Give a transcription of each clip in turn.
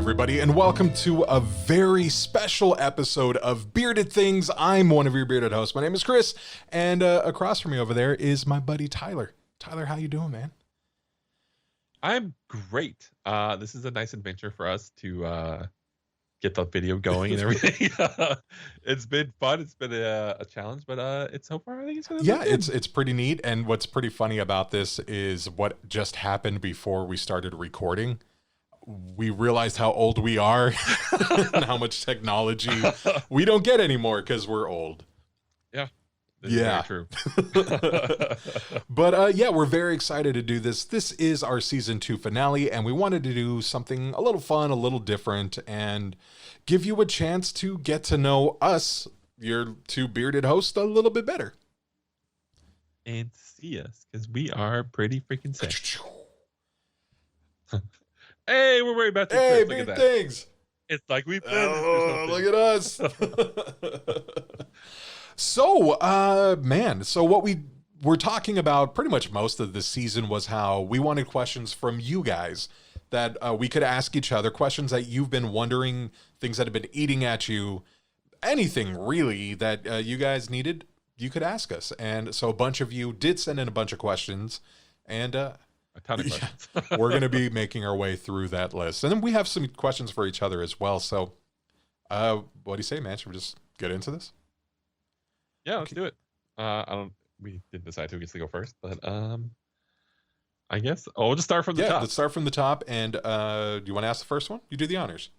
everybody, and welcome to a very special episode of Bearded Things. I'm one of your bearded hosts. My name is Chris, and across from me over there is my buddy Tyler. Tyler, how you doing, man? I'm great. This is a nice adventure for us to get the video going and everything. It's been fun. It's been a challenge, but it's so far I think it's gonna be good. It's pretty neat. And what's pretty funny about this is what just happened before we started recording. We realized how old we are and how much technology we don't get anymore because we're old. Yeah. Yeah, true. But we're very excited to do this. This is our season 2 finale, and we wanted to do something a little fun, a little different, and give you a chance to get to know us, your two bearded hosts, a little bit better. And see us, because we are pretty freaking sick. Hey, we're way back to Hey, Chris. Look Bearded at that. Things. It's like we've been. Oh, look at us. So, so what we were talking about pretty much most of this season was how we wanted questions from you guys that we could ask each other, questions that you've been wondering, things that have been eating at you, anything really that you guys needed, you could ask us. And so a bunch of you did send in a bunch of questions, and a ton of questions. we're going to be making our way through that list. And then we have some questions for each other as well. So what do you say, man? Should we just get into this? Yeah, let's do it. We didn't decide who gets to go first, but I guess we'll just start from the top. Let's start from the top. And do you want to ask the first one? You do the honors.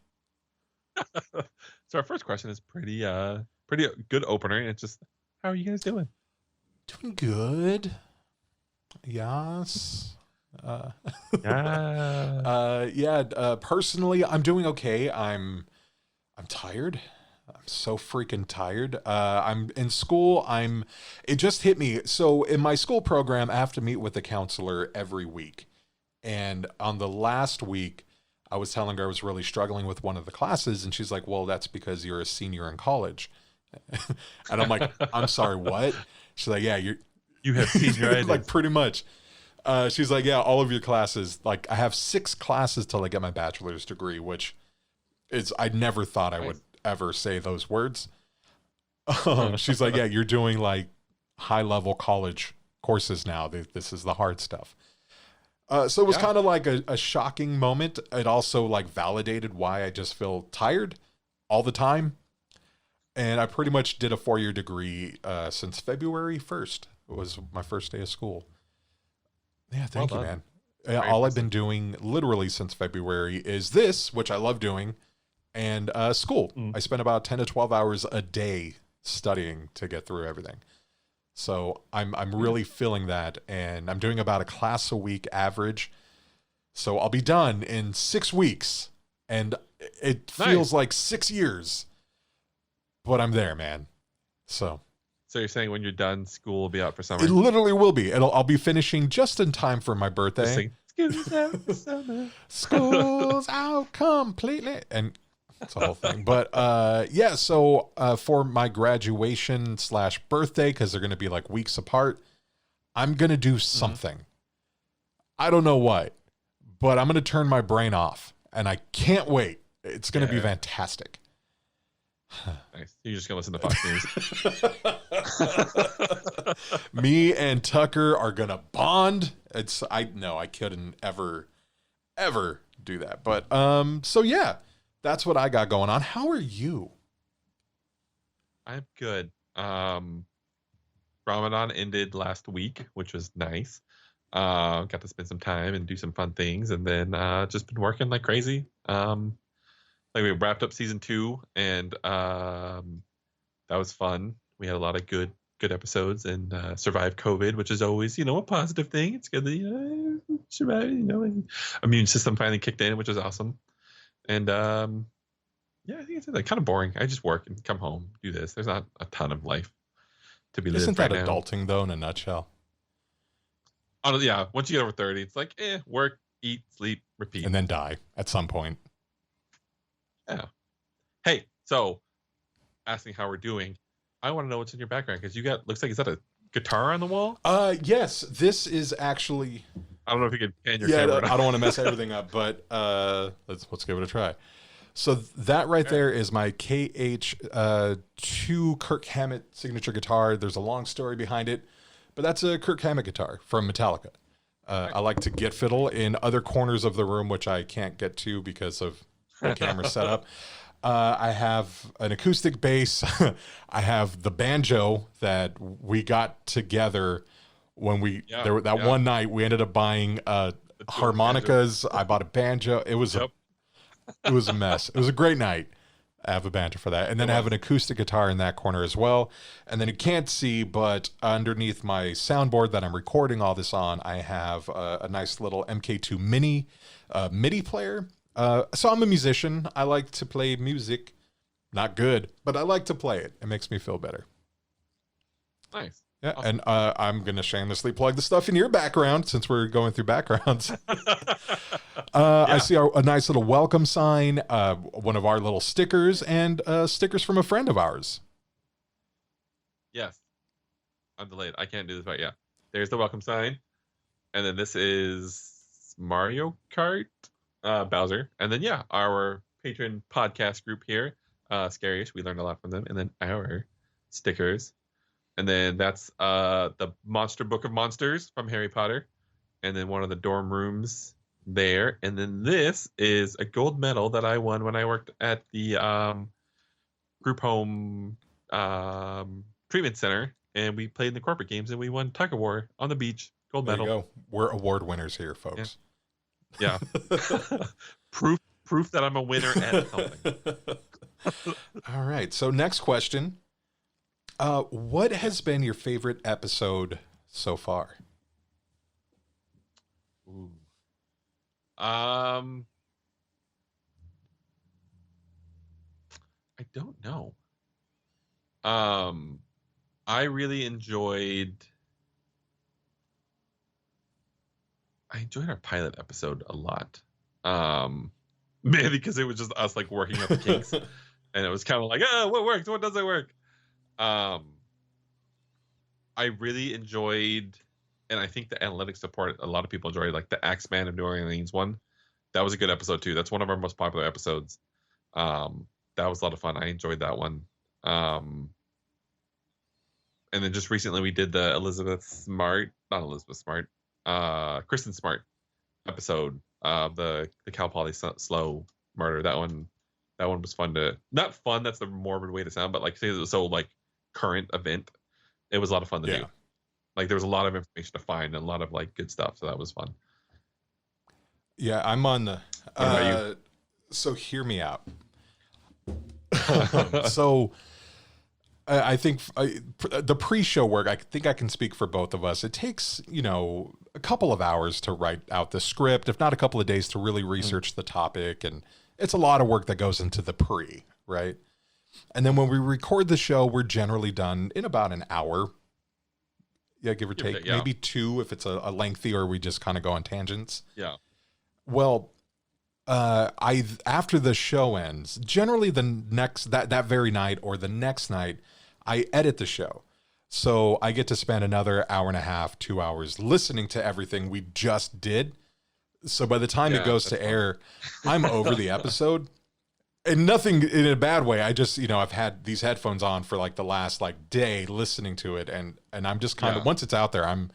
So our first question is pretty good opener, and it's just, how are you guys doing? Doing good. Yes. Personally, I'm doing okay. I'm tired. I'm so freaking tired. I'm in school. It just hit me. So in my school program, I have to meet with a counselor every week. And on the last week, I was telling her I was really struggling with one of the classes. And she's like, well, that's because you're a senior in college. And I'm like, I'm sorry, what? She's like, yeah, you have senioritis. Like pretty much. She's like, yeah, all of your classes. Like I have 6 classes till I get my bachelor's degree, which is, I never thought I would ever say those words. She's like, yeah, you're doing like high level college courses now. This is the hard stuff. So it was kind of like a shocking moment. It also like validated why I just feel tired all the time. And I pretty much did a 4-year degree since February 1st. It was my first day of school. Yeah, thank you, man. All I've been doing literally since February is this, which I love doing, and school. I spend about 10 to 12 hours a day studying to get through everything. So I'm really feeling that, and I'm doing about a class a week average. So I'll be done in 6 weeks, and it feels like 6 years, but I'm there, man. So you're saying when you're done, school will be out for summer? It literally will be. I'll be finishing just in time for my birthday. School's out for summer. School's out completely. And it's a whole thing. But so for my graduation / birthday, because they're going to be like weeks apart, I'm going to do something. I don't know what, but I'm going to turn my brain off. And I can't wait. It's going to be fantastic. Nice. You're just gonna listen to Fox News. Me and Tucker are gonna bond. I couldn't ever do that. But so yeah, that's what I got going on. How are you? I'm good. Ramadan ended last week, which was nice. Got to spend some time and do some fun things, and then just been working like crazy. Like we wrapped up season 2, and that was fun. We had a lot of good episodes, and survived COVID, which is always, a positive thing. It's good that survive. And immune system finally kicked in, which is awesome. And I think it's like kind of boring. I just work and come home, do this. There's not a ton of life to be lived. Isn't that right adulting though, in a nutshell? Yeah. Once you get over 30, it's like work, eat, sleep, repeat, and then die at some point. Yeah. Hey, so asking how we're doing, I want to know what's in your background, because looks like, is that a guitar on the wall? Yes, this is actually. I don't know if you can pan your camera. I don't want to mess everything up, but let's give it a try. So that right there is my KH2 Kirk Hammett signature guitar. There's a long story behind it, but that's a Kirk Hammett guitar from Metallica. I like to get fiddle in other corners of the room, which I can't get to because of the camera setup. I have an acoustic bass. I have the banjo that we got together when one night we ended up buying harmonicas. I bought a banjo. It was it was a mess. It was a great night. I have a banjo for that. And then I have an acoustic guitar in that corner as well. And then you can't see, but underneath my soundboard that I'm recording all this on, I have a nice little MK2 mini MIDI player. So I'm a musician. I like to play music. Not good, but I like to play it. It makes me feel better. Nice. Yeah, awesome. and I'm going to shamelessly plug the stuff in your background since we're going through backgrounds. I see a nice little welcome sign, one of our little stickers, and stickers from a friend of ours. Yes. I'm delayed. I can't do this, but yeah. There's the welcome sign. And then this is Mario Kart, Bowser. And then, our patron podcast group here, Scariest. We learned a lot from them. And then our stickers. And then that's the Monster Book of Monsters from Harry Potter. And then one of the dorm rooms there. And then this is a gold medal that I won when I worked at the group home treatment center. And we played in the corporate games and we won tug of war on the beach. Gold medal. There you go. We're award winners here, folks. Yeah. Proof that I'm a winner at something. All right. So next question. What has been your favorite episode so far? Ooh. I don't know. I really enjoyed our pilot episode a lot. Maybe because it was just us like working out the kinks, and it was kind of like, what works, what doesn't work. I really enjoyed, and I think the analytics support, a lot of people enjoyed, like the Axeman of New Orleans one. That was a good episode too. That's one of our most popular episodes. That was a lot of fun. I enjoyed that one. And then just recently we did the Kristen Smart episode, the Cal Poly Slow murder. That one was fun not fun. That's the morbid way to sound, but like say it was so like current event. It was a lot of fun to do. Like there was a lot of information to find and a lot of like good stuff. So that was fun. Yeah, I'm on the. What about you? So hear me out. So I think the pre-show work, I think I can speak for both of us. It takes, a couple of hours to write out the script, if not a couple of days to really research the topic. And it's a lot of work that goes into the pre, right? And then when we record the show, we're generally done in about an hour. Yeah, give or take. Maybe 2 if it's a lengthy or we just kind of go on tangents. Yeah. Well, after the show ends, generally the next that very night or the next night, I edit the show. So I get to spend another hour and a half, 2 hours listening to everything we just did. So by the time it goes to air, I'm over the episode. And nothing in a bad way. I just, I've had these headphones on for like the last like day listening to it. And I'm just kind of, once it's out there, I'm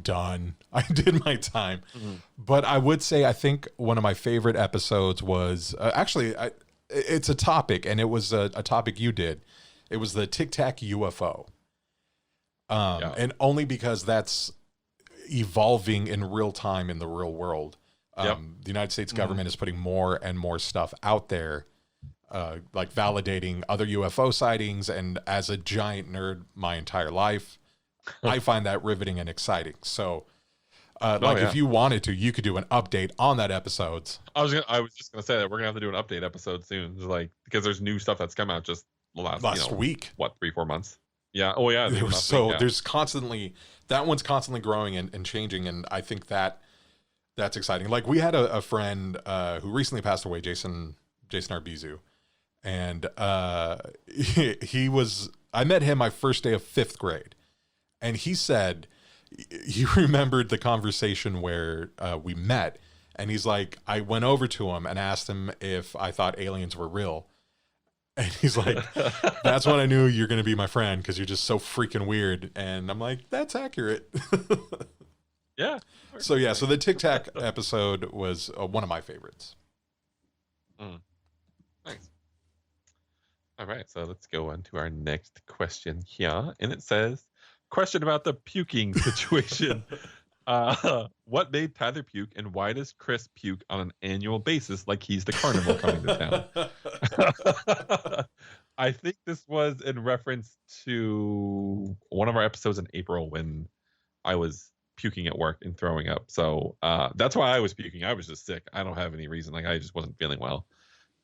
done. I did my time. Mm-hmm. But I would say, I think one of my favorite episodes was it's a topic, and it was a topic you did. It was the Tic Tac UFO. And only because that's evolving in real time in the real world. The United States government is putting more and more stuff out there, like validating other UFO sightings. And as a giant nerd my entire life, I find that riveting and exciting. So, if you wanted to, you could do an update on that episode. I was just gonna say that we're gonna have to do an update episode soon, because there's new stuff that's come out just last week. What, 3-4 months? Yeah. Oh yeah. There's constantly, that one's constantly growing and changing, and I think that's exciting. Like we had a friend who recently passed away, Jason Arbizu, and he was. I met him my first day of 5th grade. And he said he remembered the conversation where we met, And he's like, I went over to him and asked him if I thought aliens were real. And he's like, that's when I knew you're going to be my friend because you're just so freaking weird. And I'm like, that's accurate. Yeah. So yeah, so the Tic Tac episode was one of my favorites. Nice. All right, so let's go on to our next question here. And it says, question about the puking situation. What made Tyler puke, and why does Chris puke on an annual basis like he's the carnival coming to town? I think this was in reference to one of our episodes in April when I was puking at work and throwing up. So that's why I was puking. I was just sick. I don't have any reason. Like, I just wasn't feeling well.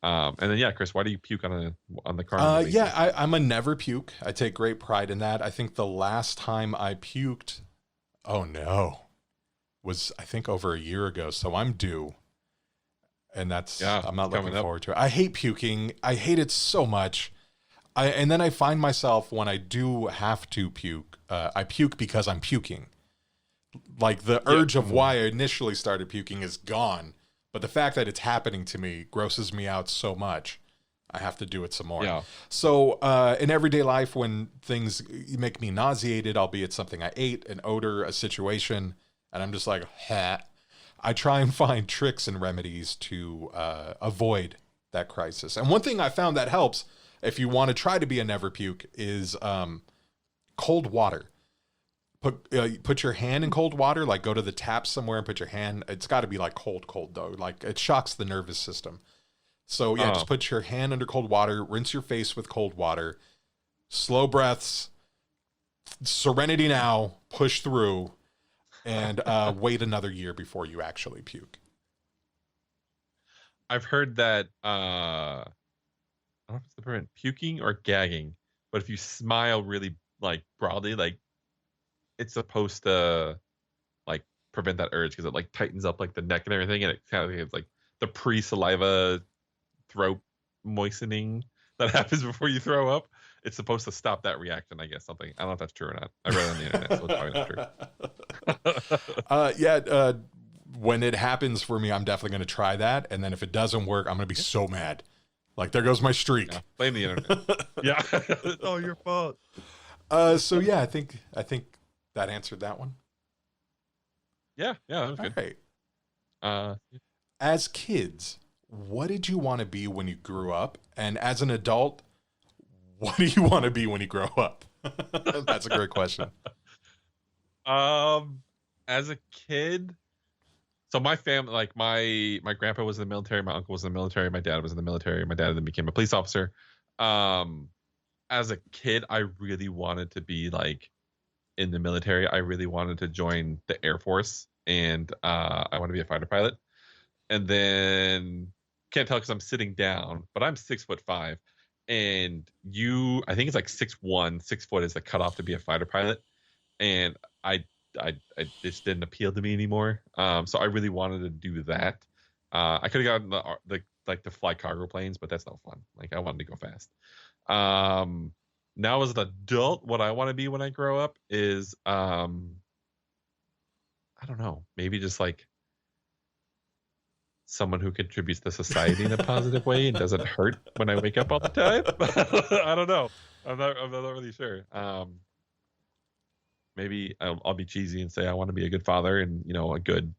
And then, yeah, Chris, why do you puke on the carnival basis? Yeah, I'm a never puke. I take great pride in that. I think the last time I puked, oh no, was I think over a year ago. So I'm due. And I'm not looking forward to it. I hate puking. I hate it so much. And then I find myself when I do have to puke, I puke because I'm puking. Like the urge of why I initially started puking is gone. But the fact that it's happening to me grosses me out so much. I have to do it some more. Yeah. So in everyday life, when things make me nauseated, albeit something I ate, an odor, a situation, and I'm just like, I try and find tricks and remedies to avoid that crisis. And one thing I found that helps, if you want to try to be a never puke, is cold water. Put your hand in cold water, like go to the tap somewhere and put your hand. It's got to be like cold though. Like it shocks the nervous system. So yeah, just put your hand under cold water, rinse your face with cold water, slow breaths, serenity now, push through, and wait another year before you actually puke. I've heard that, I don't know if it's the prevent puking or gagging, but if you smile really like broadly, like it's supposed to like prevent that urge because it like tightens up like the neck and everything, and it kind of it's like the pre-saliva throat moistening that happens before you throw up. It's supposed to stop that reaction, I guess. Something, I don't know if that's true or not. I read it on the internet, so it's probably not true. When it happens for me, I'm definitely going to try that, and then if it doesn't work, I'm going to be so mad. Like, there goes my streak. Yeah, blame the internet. Yeah, it's all your fault. So yeah, I think that answered that one. Yeah, that was good. All right. As kids, what did you want to be when you grew up? And as an adult, what do you want to be when you grow up? That's a great question. As a kid, so my family, like my grandpa was in the military, my uncle was in the military, my dad was in the military, my dad then became a police officer. As a kid, I really wanted to be like in the military. I really wanted to join the Air Force, and I want to be a fighter pilot. And then can't tell because I'm sitting down, but I'm 6'5", and I think it's like 6'1", 6 foot is the cutoff to be a fighter pilot, and I just didn't appeal to me anymore. So I really wanted to do that. I could have gotten the fly cargo planes, but that's no fun. Like, I wanted to go fast. Now as an adult, what I want to be when I grow up is, I don't know, maybe just like someone who contributes to society in a positive way and doesn't hurt when I wake up all the time. I don't know. I'm not really sure. Maybe I'll be cheesy and say I want to be a good father and, a good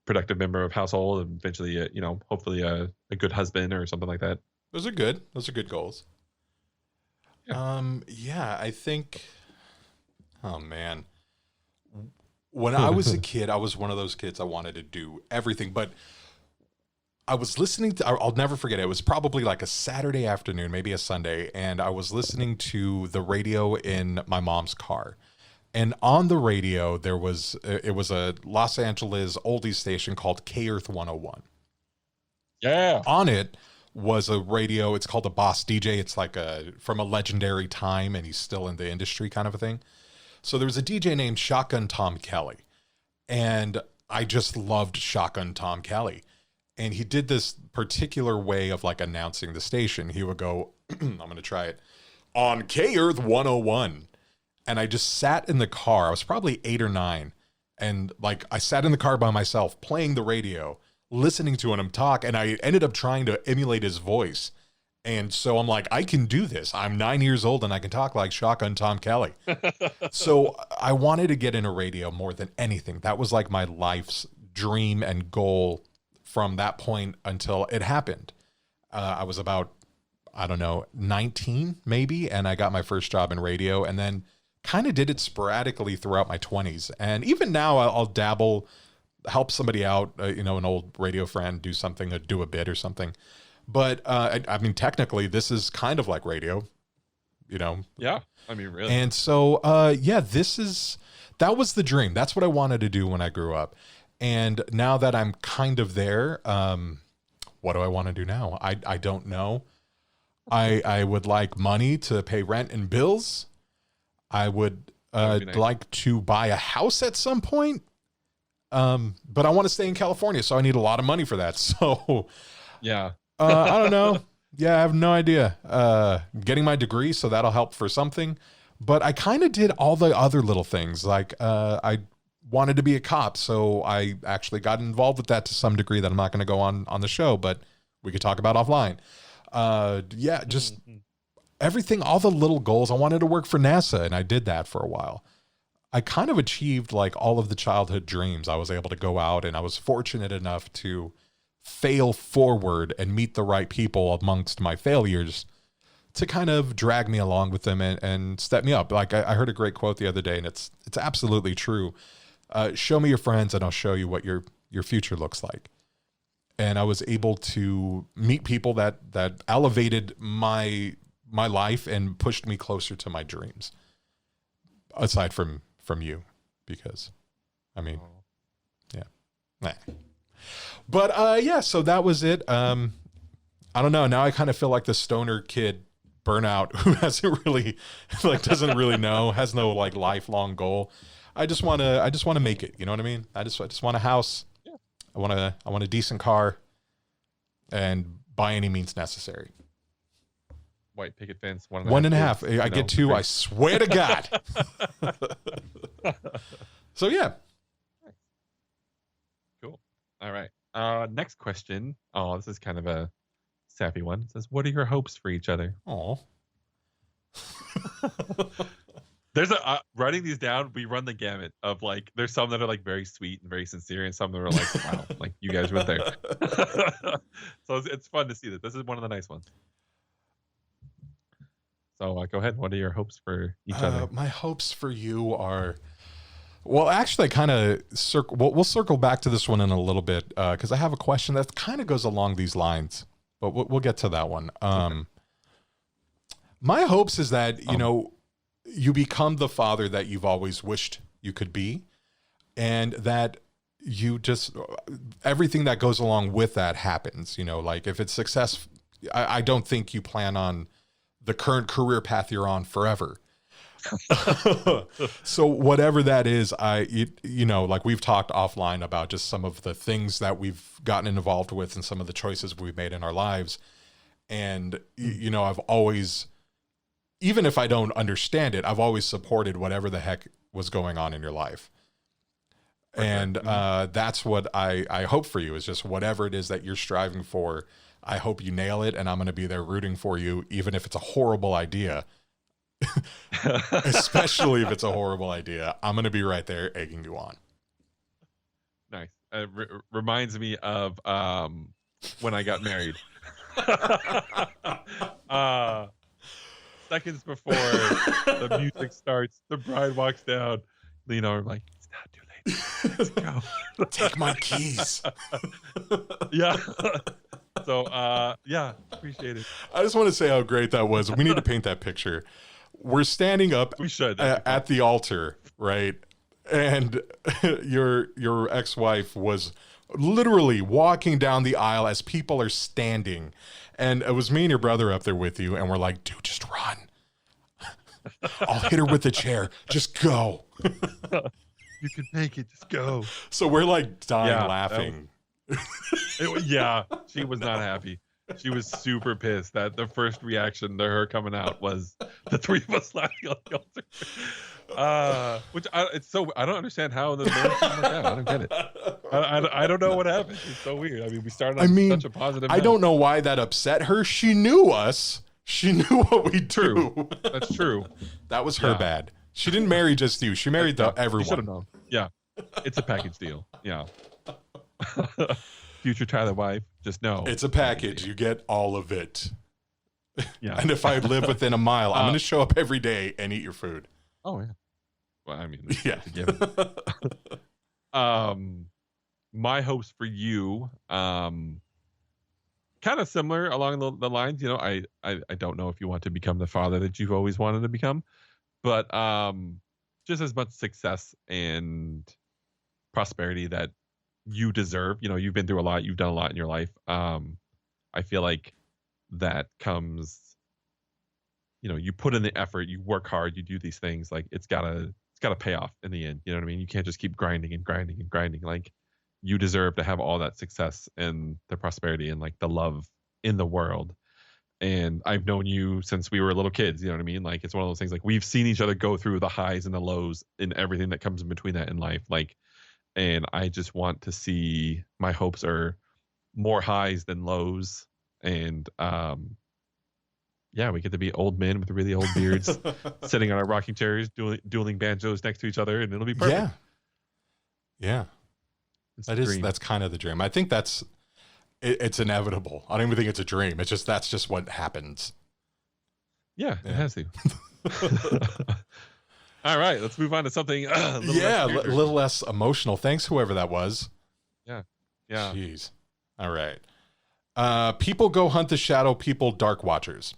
productive member of household, and eventually, hopefully a good husband or something like that. Those are good goals. Yeah. I think, oh man, when I was a kid, I was one of those kids. I wanted to do everything, but I was listening to, I'll never forget it. It was probably like a Saturday afternoon, maybe a Sunday. And I was listening to the radio in my mom's car. And on the radio, it was a Los Angeles oldies station called K-Earth 101. Yeah. On it was a radio. It's called the Boss DJ. It's like from a legendary time, and he's still in the industry kind of a thing. So there was a DJ named Shotgun Tom Kelly, and I just loved Shotgun Tom Kelly. And he did this particular way of like announcing the station. He would go, I'm going to try it, on K-Earth 101. And I just sat in the car. I was probably 8 or 9. And like I sat in the car by myself playing the radio, listening to him talk, and I ended up trying to emulate his voice. And so I'm like, I can do this. I'm 9 years old and I can talk like Shotgun Tom Kelly. So I wanted to get into radio more than anything. That was like my life's dream and goal from that point until it happened. I was about, I don't know, 19 maybe. And I got my first job in radio and then kind of did it sporadically throughout my 20s. And even now I'll dabble, help somebody out, an old radio friend do something, do a bit or something. But I mean, technically, this is kind of like radio, Yeah, I mean, really. And so, that was the dream. That's what I wanted to do when I grew up. And now that I'm kind of there, what do I want to do now? I don't know. I would like money to pay rent and bills. I would nice. Like to buy a house at some point. But I want to stay in California, so I need a lot of money for that. So, yeah. I don't know. Yeah, I have no idea. Getting my degree, so that'll help for something. But I kind of did all the other little things. Like I wanted to be a cop, so I actually got involved with that to some degree that I'm not going to go on the show, but we could talk about offline. Just everything, all the little goals. I wanted to work for NASA, and I did that for a while. I kind of achieved like all of the childhood dreams. I was able to go out, and I was fortunate enough to fail forward and meet the right people amongst my failures to kind of drag me along with them and step me up. Like I heard a great quote the other day, and it's absolutely true. Show me your friends and I'll show you what your future looks like. And I was able to meet people that elevated my life and pushed me closer to my dreams. Aside from you, because I mean, yeah. Nah. But so that was it. I don't know. Now I kind of feel like the stoner kid burnout who hasn't really doesn't really know, has no like lifelong goal. I just want to make it, you know what I mean? I just want a house. Yeah. I want a decent car, and by any means necessary. White picket fence, one and a half. I get two, 3. I swear to God. So yeah. Cool. All right. Next question. Oh, this is kind of a sappy one. It says, what are your hopes for each other? Oh. There's writing these down, we run the gamut of like, there's some that are like very sweet and very sincere, and some that are like, wow, like you guys went there. So it's fun to see that. This is one of the nice ones. So go ahead. What are your hopes for each other? My hopes for you are, well, actually, kind of we'll circle back to this one in a little bit because I have a question that kind of goes along these lines, but we'll get to that one. Okay. My hopes is that, you become the father that you've always wished you could be, and that you just, everything that goes along with that happens, like if it's success, I don't think you plan on the current career path you're on forever. So whatever that is, like we've talked offline about just some of the things that we've gotten involved with and some of the choices we've made in our lives. And, I've always, even if I don't understand it, I've always supported whatever the heck was going on in your life. Okay. And that's what I hope for you, is just whatever it is that you're striving for. I hope you nail it, and I'm going to be there rooting for you, even if it's a horrible idea. Especially if it's a horrible idea. I'm going to be right there egging you on. Nice. Reminds me of when I got married. Seconds before the music starts, the bride walks down. I'm like, it's not too late. Let's go. Take my keys. Yeah. So, appreciate it. I just want to say how great that was. We need to paint that picture. We're standing up at the altar, right? And your ex-wife was literally walking down the aisle as people are standing. And it was me and your brother up there with you. And we're like, dude, just run. I'll hit her with the chair. Just go. You can make it. Just go. So we're like dying laughing. She was not happy. She was super pissed that the first reaction to her coming out was the three of us laughing on the altar. It's so I don't understand how the marriage didn't work out. I don't get it. I don't know what happened. It's so weird. I mean, we started on such a positive note. I don't know why that upset her. She knew us. She knew what we True. do. That's true. That was her bad. She didn't marry just you. She married everyone. You should have known. Yeah. It's a package deal. Yeah. Future Tyler wife, just know. It's a package. You get all of it. Yeah. And if I live within a mile, I'm going to show up every day and eat your food. Oh, yeah. Well, I mean, yeah. My hopes for you, kind of similar along the lines. You know, I don't know if you want to become the father that you've always wanted to become, but just as much success and prosperity that you deserve. You know, you've been through a lot, you've done a lot in your life. I feel like that comes, you know, you put in the effort, you work hard, you do these things, like it's gotta pay off in the end. You know what I mean? You can't just keep grinding and grinding and grinding. Like, you deserve to have all that success and the prosperity and like the love in the world. And I've known you since we were little kids. You know what I mean? Like, it's one of those things, like, we've seen each other go through the highs and the lows and everything that comes in between that in life. Like, and I just want to see, my hopes are more highs than lows. And yeah, we get to be old men with really old beards sitting on our rocking chairs, dueling banjos next to each other, and it'll be perfect. Yeah. That's kind of the dream. I think it's inevitable. I don't even think it's a dream. That's just what happens. Yeah. It has to. All right, let's move on to something a little less emotional. Thanks, whoever that was. Yeah. Jeez. All right. People go hunt the shadow people, dark watchers.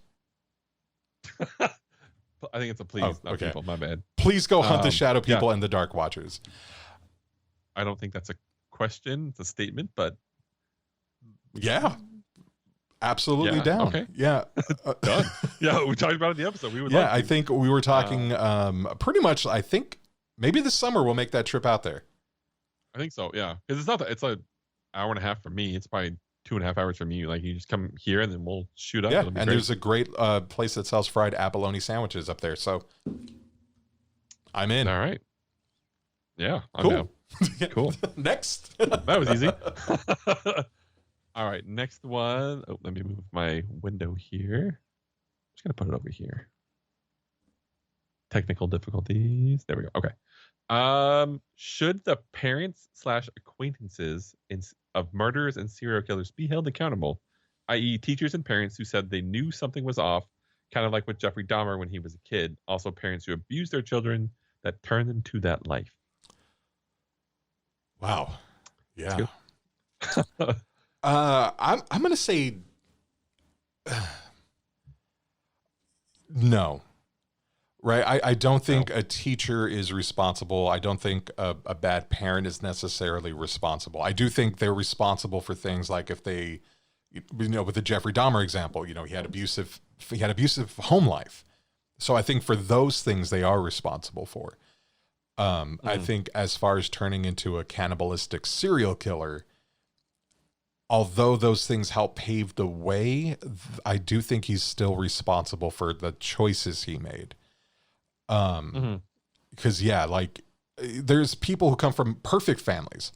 I think it's a please, not people. My bad. Please go hunt the shadow people and the dark watchers. I don't think that's a question. It's a statement, but yeah, absolutely down. Okay. Yeah. Done. Yeah, we talked about it in the episode. We would. I think we were talking pretty much. I think maybe this summer we'll make that trip out there. I think so. Yeah, because it's not that it's an hour and a half for me. It's probably 2.5 hours from you. Like, you just come here and then we'll shoot up. Yeah, and great. There's a great place that sells fried abalone sandwiches up there. So I'm in. All right. Yeah. I'm down. Cool. Next. That was easy. All right. Next one. Oh, let me move my window here. I'm just going to put it over here. Technical difficulties. There we go. Okay. Should the parents / acquaintances of murderers and serial killers be held accountable, i.e. teachers and parents who said they knew something was off, kind of like with Jeffrey Dahmer when he was a kid, also parents who abused their children that turned them to that life? Wow. Yeah. I'm going to say no. Right. I don't think a teacher is responsible. I don't think a bad parent is necessarily responsible. I do think they're responsible for things like if they, you know, with the Jeffrey Dahmer example, you know, he had abusive home life. So I think for those things they are responsible for. I think as far as turning into a cannibalistic serial killer, although those things help pave the way, I do think he's still responsible for the choices he made. Because like there's people who come from perfect families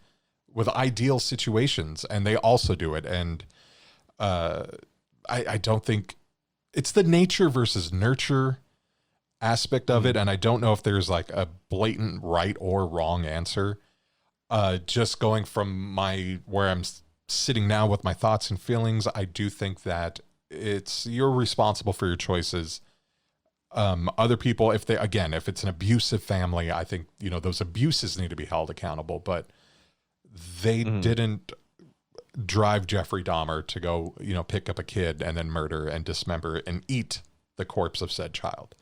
with ideal situations and they also do it. And I don't think it's the nature versus nurture aspect of it. And I don't know if there's like a blatant right or wrong answer. Just going from where I'm sitting now with my thoughts and feelings, I do think that you're responsible for your choices. Other people, if it's an abusive family, I think, you know, those abuses need to be held accountable, but they didn't drive Jeffrey Dahmer to go, you know, pick up a kid and then murder and dismember and eat the corpse of said child.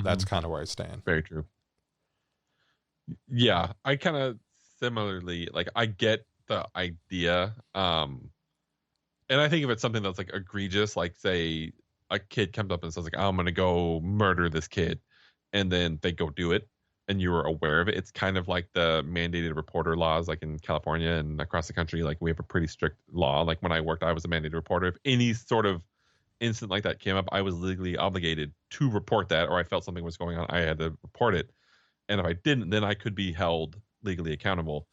That's kind of where I stand. Very true. Yeah. I kind of similarly, like, I get the idea. And I think if it's something that's like egregious, like say a kid comes up and says like, I'm going to go murder this kid, and then they go do it and you were aware of it. It's kind of like the mandated reporter laws, like in California and across the country. Like, we have a pretty strict law. Like when I worked, I was a mandated reporter. If any sort of incident like that came up, I was legally obligated to report that, or I felt something was going on, I had to report it. And if I didn't, then I could be held legally accountable.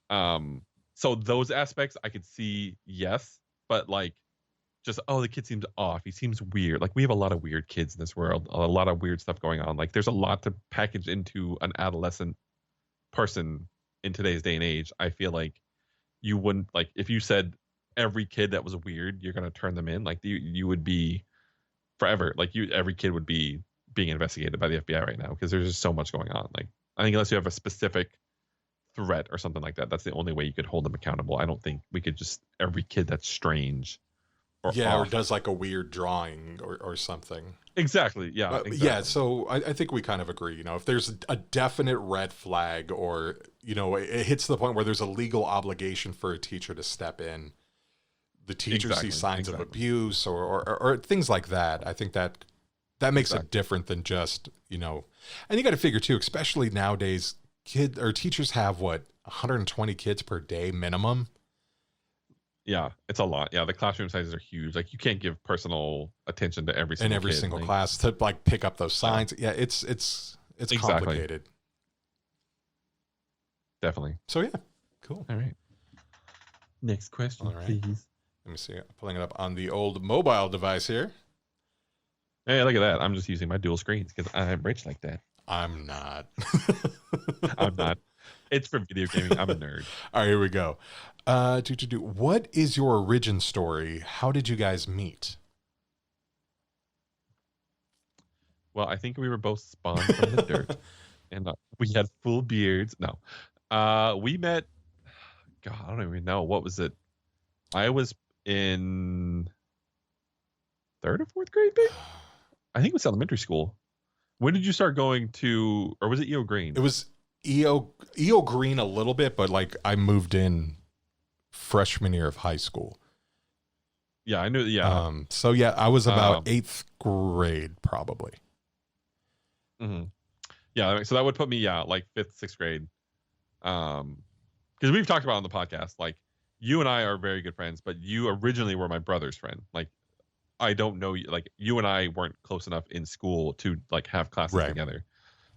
So those aspects I could see, yes, but like just, oh, the kid seems off. He seems weird. Like, we have a lot of weird kids in this world, a lot of weird stuff going on. Like, there's a lot to package into an adolescent person in today's day and age. I feel like you wouldn't, like, if you said every kid that was weird, you're going to turn them in, like, you would be forever. Like, every kid would be being investigated by the FBI right now because there's just so much going on. Like, I think unless you have a specific threat or something like that, that's the only way you could hold them accountable. I don't think we could just, every kid that's strange or or does like a weird drawing or something. Exactly. Yeah. Exactly. Yeah. So I think we kind of agree. You know, if there's a definite red flag, or you know, it hits the point where there's a legal obligation for a teacher to step in, the teacher sees signs of abuse or things like that. I think that makes it different than just, you know, and you got to figure too, especially nowadays, teachers have 120 kids per day minimum. Yeah, it's a lot. Yeah, the classroom sizes are huge. Like, you can't give personal attention to every single kid. Class to like pick up those signs. Yeah, it's complicated. Definitely. So yeah, cool. All right. Next question, please. Let me see. I'm pulling it up on the old mobile device here. Hey, look at that. I'm just using my dual screens because I'm rich like that. I'm not. I'm not. It's for video gaming. I'm a nerd. All right, here we go. What is your origin story? How did you guys meet? Well, I think we were both spawned from the dirt, and we had full beards. No, we met. God, I don't even know. What was it? I was in 3rd or 4th grade, maybe? I think it was elementary school. When did you start going to, or was it EO Green? It was EO Green a little bit, but like I moved in freshman year of high school. Yeah, I knew. Yeah. So yeah, I was about 8th grade probably. Mm-hmm. Yeah. So that would put me, like 5th, 6th grade. Because we've talked about it on the podcast, like, you and I are very good friends, but you originally were my brother's friend. Like, I don't know you. Like, you and I weren't close enough in school to like have classes together.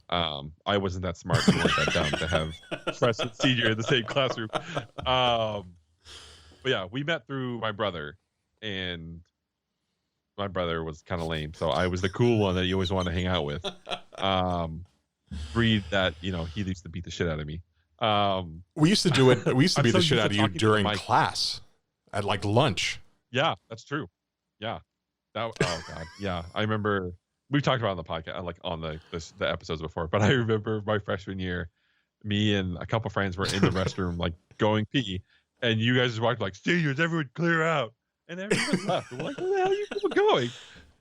I wasn't that smart, and that dumb to have freshman, senior in the same classroom. But yeah, we met through my brother, and my brother was kind of lame, so I was the cool one that you always wanted to hang out with. Breed that, you know, he used to beat the shit out of me. We used to do it. We used to beat the shit out of you during class at like lunch. Yeah, that's true. Yeah. Oh God. Yeah. I remember we've talked about it on the podcast, like on the episodes before, but I remember my freshman year, me and a couple friends were in the restroom, like going pee, and you guys just walked like, seniors, everyone clear out. And everyone left. We're like, where the hell are you people going?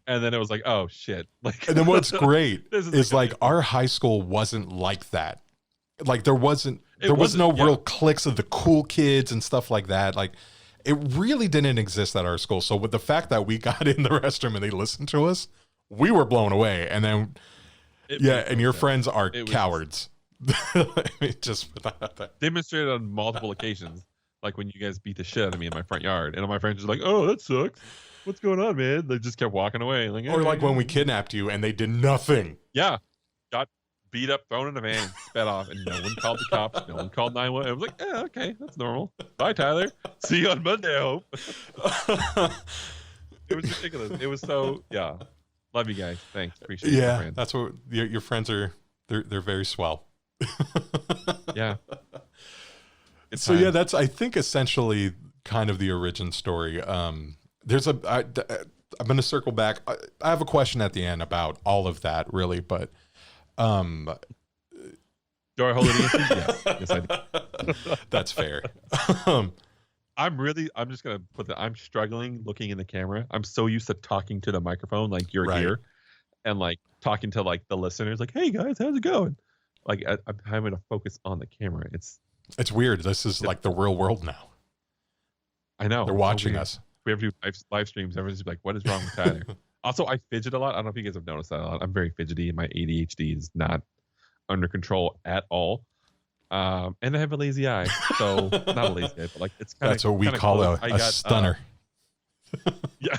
And then it was like, oh shit. Like, and then what's great is like our high school wasn't like that. Like there was no real cliques of the cool kids and stuff like that. Like it really didn't exist at our school. So with the fact that we got in the restroom and they listened to us, we were blown away. And then, and your friends are cowards. Just for that. Demonstrated on multiple occasions, like when you guys beat the shit out of me in my front yard. And all my friends are like, oh, that sucks. What's going on, man? They just kept walking away. Like, or like when we kidnapped you and they did nothing. Yeah. Got beat up, thrown in a van, sped off, and no one called the cops. No one called 911. I was like, yeah, okay, that's normal. Bye, Tyler. See you on Monday, I hope. It was ridiculous. It was so, yeah. Love you guys. Thanks. Appreciate it. Yeah, that's what your friends are. They're very swell. Yeah. So yeah, that's, I think, essentially kind of the origin story. I'm going to circle back. I have a question at the end about all of that, really, but do I hold it against you? Yes, I do. That's fair. I'm just gonna put that. I'm struggling looking in the camera. I'm so used to talking to the microphone, like you're here, and like talking to like the listeners, like, "Hey guys, how's it going?" Like I'm having to focus on the camera. It's weird. This is like the real world now. I know. They're watching us. We have to do live streams. Everyone's like, "What is wrong with Tyler?" Also, I fidget a lot. I don't know if you guys have noticed that a lot. I'm very fidgety, and my ADHD is not under control at all. And I have a lazy eye, so not a lazy eye, but like it's kind of. That's what we call a stunner. Yeah.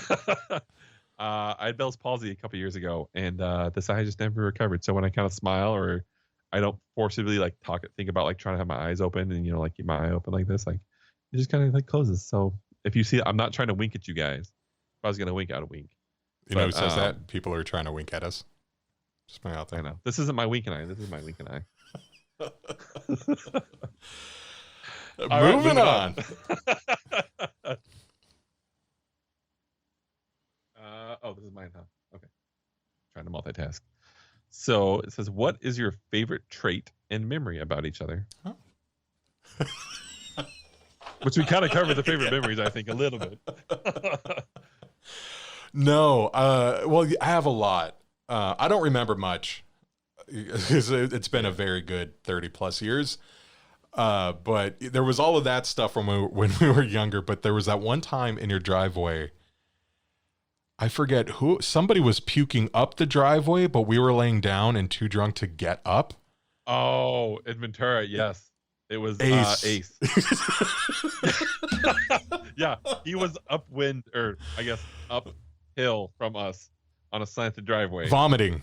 I had Bell's palsy a couple years ago, and this eye just never recovered. So when I kind of smile, or I don't forcibly like think about like trying to have my eyes open and like keep my eye open like this, like it just kind of like closes. So if you see, I'm not trying to wink at you guys. If I was gonna wink, I'd wink. You know who says that? People are trying to wink at us. Just putting out there. I know. This isn't my winking eye. This is my winking eye. Moving on. This is mine, huh? Okay. Trying to multitask. So it says, what is your favorite trait and memory about each other? Oh. Which we kind of covered the favorite memories, I think, a little bit. No. Well, I have a lot. I don't remember much. It's been a very good 30 plus years. But there was all of that stuff when we were younger. But there was that one time in your driveway. I forget who. Somebody was puking up the driveway, but we were laying down and too drunk to get up. Oh, in Ventura, yes. It was Ace. Yeah, he was upwind, or I guess uphill from us on a slanted driveway. Vomiting.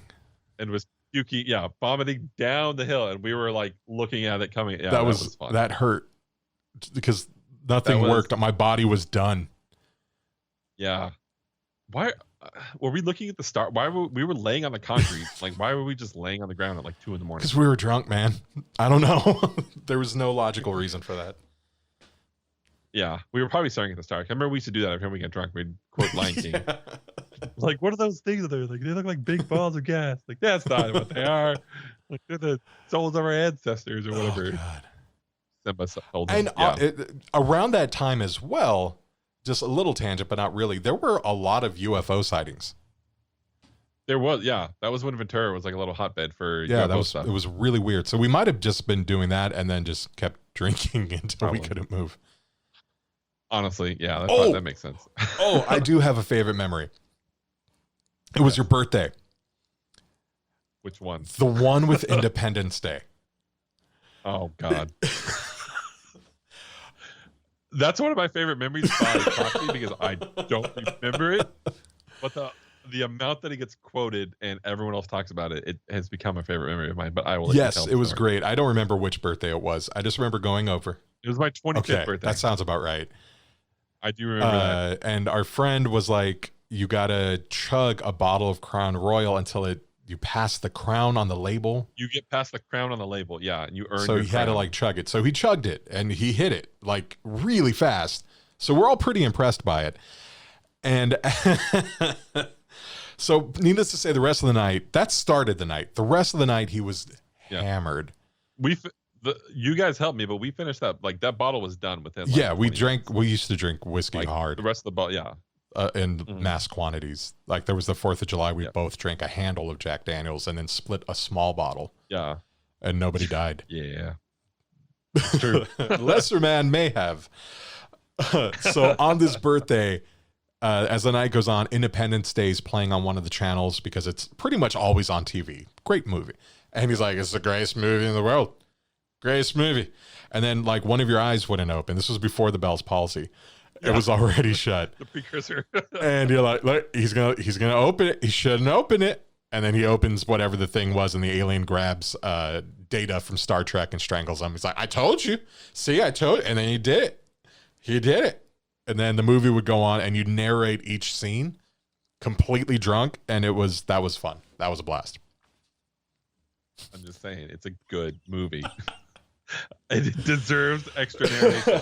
And was puking, vomiting down the hill. And we were like looking at it coming. Yeah, that was fun. That hurt because nothing worked. My body was done. Yeah. Why were we looking at the star? Why were we laying on the concrete? Like, why were we just laying on the ground at like 2 a.m? Because we were drunk, man. I don't know. There was no logical reason for that. Yeah, we were probably staring at the star. I remember we used to do that every time we got drunk. We'd quote Lion King. Like, what are those things there? Like, they look like big balls of gas. Like, that's not what they are. Like, they're the souls of our ancestors or whatever. Oh, God. And around that time as well, just a little tangent, but not really, there were a lot of UFO sightings. There was, yeah. That was when Ventura was like a little hotbed for UFO stuff. It was really weird. So we might have just been doing that and then just kept drinking until we couldn't move. Honestly, yeah, that makes sense. I do have a favorite memory. It was your birthday. Which one? The one with Independence Day. Oh, God. That's one of my favorite memories probably because I don't remember it. But the amount that it gets quoted and everyone else talks about it, it has become a favorite memory of mine. But I will let you tell it was great. I don't remember which birthday it was. I just remember going over. It was my 25th birthday. That sounds about right. I do remember that. And our friend was like, you got to chug a bottle of Crown Royal until you pass the crown on the label. You get past the crown on the label, yeah, and you earn. So he had to like chug it. So he chugged it and he hit it like really fast. So we're all pretty impressed by it. And so needless to say, the rest of the night, that started the night. The rest of the night, he was hammered. You guys helped me, but we finished that. Like that bottle was done within. Like, we used to drink whiskey hard. The rest of the bottle, yeah. In mass quantities. Like there was the 4th of July, we both drank a handle of Jack Daniels and then split a small bottle. Yeah. And nobody died. Yeah. True. Lesser man may have. So on this birthday, as the night goes on, Independence Day is playing on one of the channels because it's pretty much always on TV. Great movie. And he's like, it's the greatest movie in the world. Greatest movie. And then like one of your eyes wouldn't open. This was before the Bell's palsy. It was already shut. The precursor. And you're like, look, he's gonna open it. He shouldn't open it. And then he opens whatever the thing was, and the alien grabs Data from Star Trek and strangles him. He's like, I told you. See, I told you. And then he did it. He did it. And then the movie would go on, and you'd narrate each scene completely drunk, and that was fun. That was a blast. I'm just saying, it's a good movie. It deserves extra narration.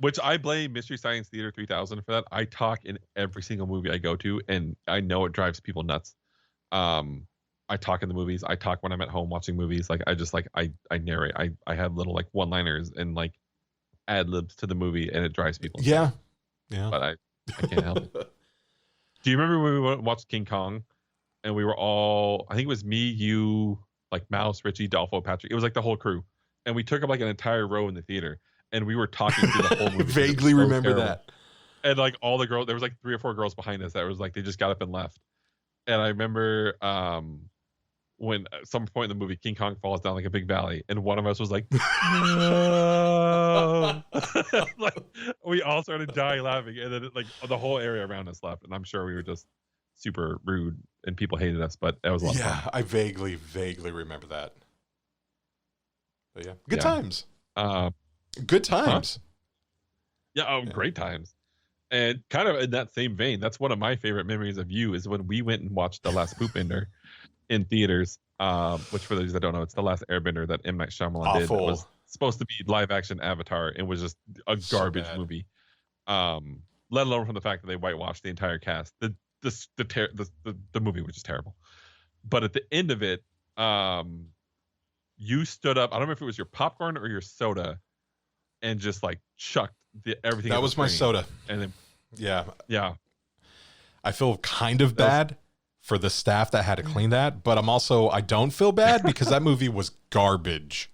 Which I blame Mystery Science Theater 3000 for that. I talk in every single movie I go to, and I know it drives people nuts. I talk in the movies. I talk when I'm at home watching movies. Like I narrate. I have little like one-liners and like ad libs to the movie, and it drives people nuts. Yeah. But I can't help it. Do you remember when we watched King Kong, and we were all? I think it was me, you, like Mouse, Richie, Dolpho, Patrick. It was like the whole crew, and we took up like an entire row in the theater. And we were talking through the whole movie. Vaguely remember that. And like all the girls, there was like 3 or 4 girls behind us that was like, they just got up and left. And I remember when at some point in the movie, King Kong falls down like a big valley. And one of us was like, no. Like we all started dying laughing, and then like the whole area around us laughed, and I'm sure we were just super rude and people hated us, but it was a lot of fun. I vaguely remember that. But yeah, good Yeah. times. Uh, Good times. yeah, great times. And kind of in that same vein, that's one of my favorite memories of you is when we went and watched The Last Poopbender in theaters. Which for those that don't know, it's The Last Airbender that M. Night Shyamalan did. It was supposed to be live action Avatar and was just a garbage movie. Let alone from the fact that they whitewashed the entire cast. The movie was just terrible. But at the end of it, you stood up. I don't know if it was your popcorn or your soda, and just like chucked everything. That was my soda. And then yeah. I feel kind of bad for the staff that had to clean that, but I don't feel bad because that movie was garbage.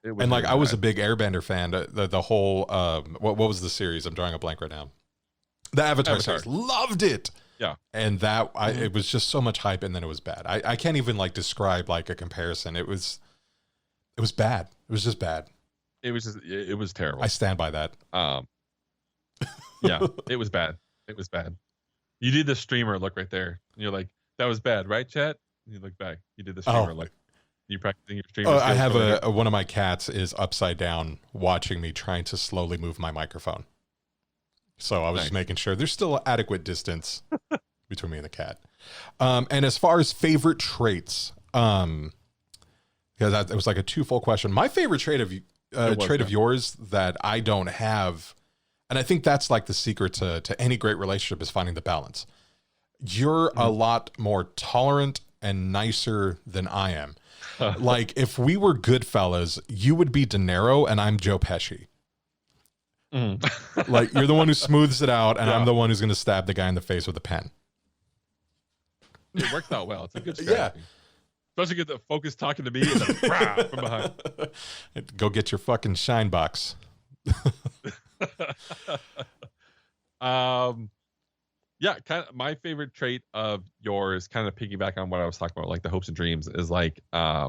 And like I was a big Airbender fan. The whole what was the series? I'm drawing a blank right now. The Avatar series. Loved it. Yeah. And that it was just so much hype, and then it was bad. I can't even like describe like a comparison. It was bad. It was just bad. It was terrible. I stand by that. Yeah, it was bad. It was bad. You did the streamer look right there. And you're like, that was bad, right, chat? And you look back. You did the streamer look. You practicing your streamer? I have one of my cats is upside down watching me trying to slowly move my microphone. So I was just making sure there's still adequate distance between me and the cat. And as far as favorite traits, because it was like a twofold question. My favorite trait of yours that I don't have, and I think that's like the secret to any great relationship, is finding the balance. You're a lot more tolerant and nicer than I am. Like if we were Goodfellas, you would be De Niro and I'm Joe Pesci. Like you're the one who smooths it out, and I'm the one who's going to stab the guy in the face with a pen. It works out well. It's a good strategy. Yeah. Especially get the focus talking to me and then from behind. Go get your fucking shine box. Yeah, kind of my favorite trait of yours, kind of piggyback on what I was talking about, like the hopes and dreams, is like I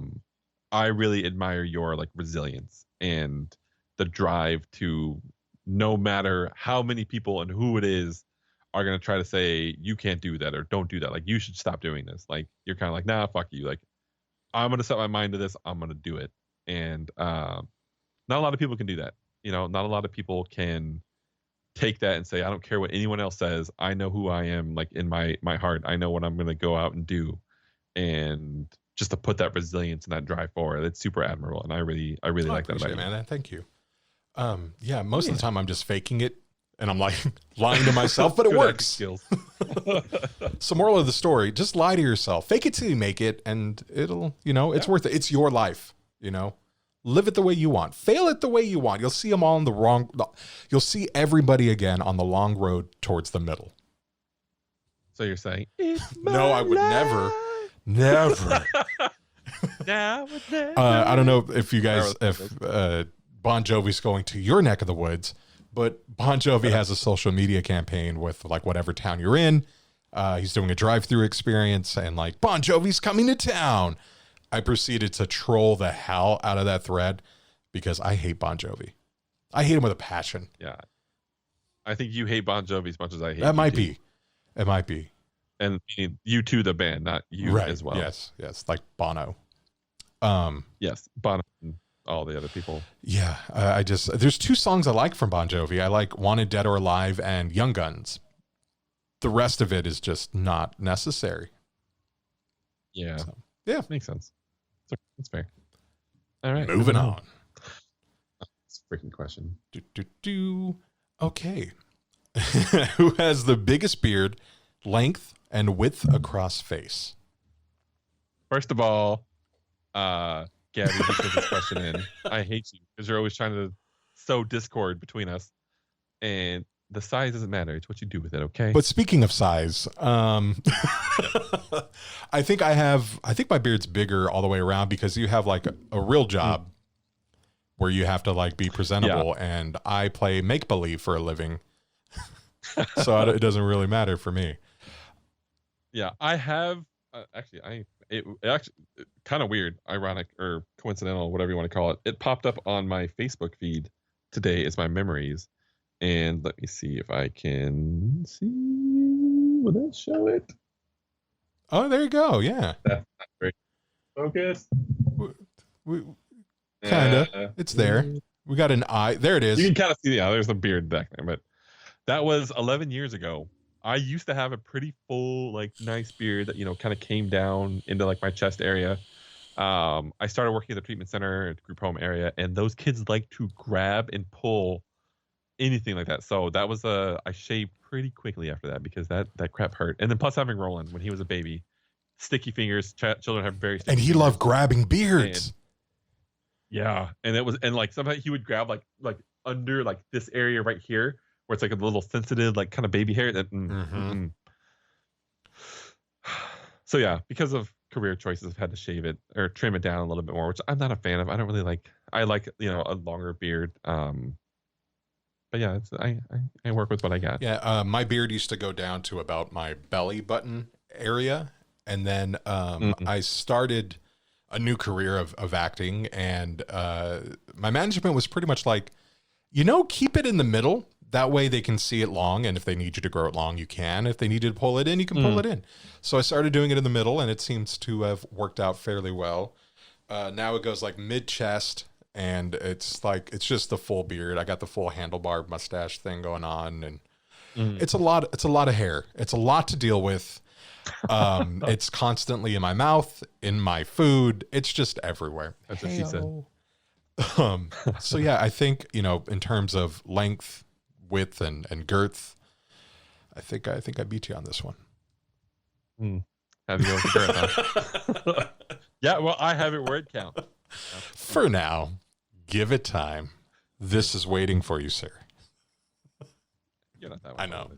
really admire your like resilience and the drive to, no matter how many people and who it is are going to try to say you can't do that or don't do that, like you should stop doing this, like you're kind of like, nah, fuck you, like I'm going to set my mind to this, I'm going to do it. And not a lot of people can do that. You know, not a lot of people can take that and say, I don't care what anyone else says, I know who I am, like in my heart, I know what I'm going to go out and do. And just to put that resilience and that drive forward, it's super admirable, and I really like that about you, man. Thank you. Yeah, most of the time I'm just faking it, and I'm like lying to myself, but it works. Skills. So moral of the story, just lie to yourself. Fake it till you make it, and it'll, it's worth it. It's your life, Live it the way you want. Fail it the way you want. You'll see them all you'll see everybody again on the long road towards the middle. So you're saying, no, I would never. I don't know if you guys, Bon Jovi's going to your neck of the woods, but Bon Jovi has a social media campaign with like whatever town you're in. He's doing a drive-through experience, and like, Bon Jovi's coming to town. I proceeded to troll the hell out of that thread because I hate Bon Jovi. I hate him with a passion. Yeah. I think you hate Bon Jovi as much as I hate That might be. It might be. And you too, the band, not you as well. Yes. Like Bono. Yes, Bono and all the other people. Yeah. There's two songs I like from Bon Jovi. I like Wanted Dead or Alive and Young Guns. The rest of it is just not necessary. Yeah. So, yeah. Makes sense. That's fair. All right. Moving on. It's a freaking question. Okay. Who has the biggest beard, length, and width across face? First of all, Gabby, who put this question in, I hate you because you're always trying to sow discord between us. And the size doesn't matter. It's what you do with it, okay? But speaking of size, I think my beard's bigger all the way around because you have like a real job where you have to like be presentable, and I play make-believe for a living. So it doesn't really matter for me. Yeah, I have it actually kind of weird, ironic, or coincidental, whatever you want to call it. It popped up on my Facebook feed today is my memories. And let me see if I can see. Will that show it? Oh, there you go. Yeah. That's not very focused. Kinda. It's there. We got an eye. There it is. You can kind of see, there's the beard back there. But that was 11 years ago. I used to have a pretty full, like, nice beard that, kind of came down into, like, my chest area. I started working at the treatment center at the group home area, and those kids like to grab and pull anything like that. So that was I shaved pretty quickly after that because that crap hurt. And then plus having Roland when he was a baby, sticky fingers. Children have very sticky and he fingers. loved grabbing beards. And like sometimes he would grab like under like this area right here where it's like a little sensitive like kind of baby hair. So yeah, because of career choices, I've had to shave it or trim it down a little bit more, which I'm not a fan of. I don't really like. I like a longer beard. But yeah, I work with what I got. Yeah, my beard used to go down to about my belly button area, and then I started a new career of acting, and my management was pretty much like, keep it in the middle. That way they can see it long, and if they need you to grow it long, you can. If they need you to pull it in, you can pull it in. So I started doing it in the middle, and it seems to have worked out fairly well. Now it goes like mid-chest, and it's just the full beard. I got the full handlebar mustache thing going on, and it's a lot of hair. It's a lot to deal with. It's constantly in my mouth, in my food. It's just everywhere. That's what she said. So yeah, I think, in terms of length, width, and girth, I think I beat you on this one. Have you go with the girth, huh? Yeah, well, I have it where it counts. For now, give it time. This is waiting for you, sir. You're not that I know.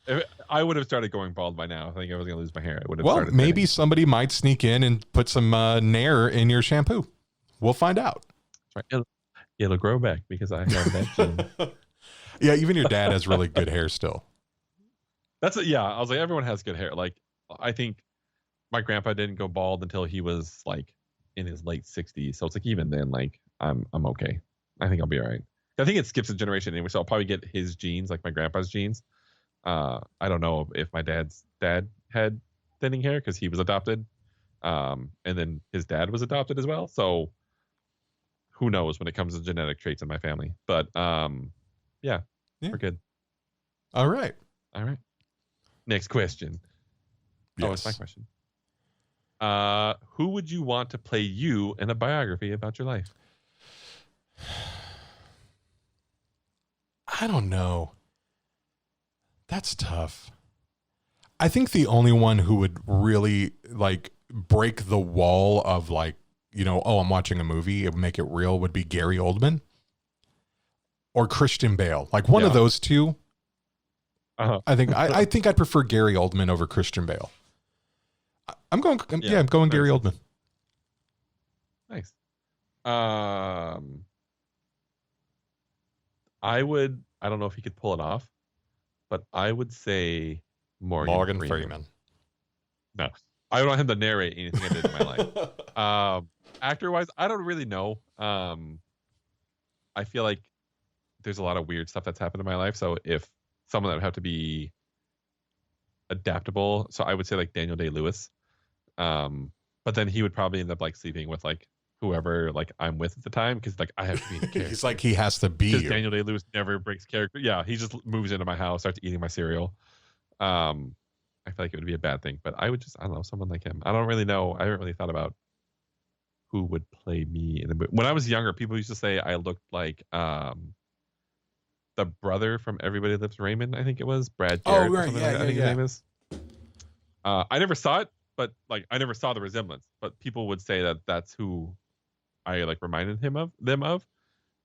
If I would have started going bald by now. I think I was going to lose my hair. I would have. Well, maybe somebody might sneak in and put some Nair in your shampoo. We'll find out. Right. It'll grow back because I have that gene. Yeah, even your dad has really good hair still. I was like, everyone has good hair. Like, I think my grandpa didn't go bald until he was like in his late 60s. So it's like even then, like I'm okay. I think I'll be all right. I think it skips a generation anyway, so I'll probably get his genes, like my grandpa's genes. I don't know if my dad's dad had thinning hair because he was adopted, and then his dad was adopted as well. So who knows when it comes to genetic traits in my family? But yeah, we're good. All right. Next question. Yes. Oh, it's my question. Who would you want to play you in a biography about your life? I don't know. That's tough. I think the only one who would really like break the wall of like, I'm watching a movie and make it real would be Gary Oldman or Christian Bale. Like one of those two. Uh-huh. I think I'd prefer Gary Oldman over Christian Bale. I'm going Gary Oldman. Nice. I don't know if he could pull it off, but I would say Morgan Freeman. No, I don't want him to narrate anything I did in my life. Actor-wise, I don't really know. I feel like there's a lot of weird stuff that's happened in my life. So if someone that would have to be adaptable, so I would say like Daniel Day-Lewis. But then he would probably end up like sleeping with like whoever like I'm with at the time because like I have to be in the character. He's like he has to be. Because Daniel Day-Lewis never breaks character. Yeah, he just moves into my house, starts eating my cereal. I feel like it would be a bad thing, but I don't know, someone like him. I don't really know. I haven't really thought about who would play me in the movie. When I was younger, people used to say I looked like the brother from Everybody Loves Raymond. I think it was Brad Garrett. Oh right, I think his name is. I never saw it, but like I never saw the resemblance. But people would say that that's who I like reminded them of.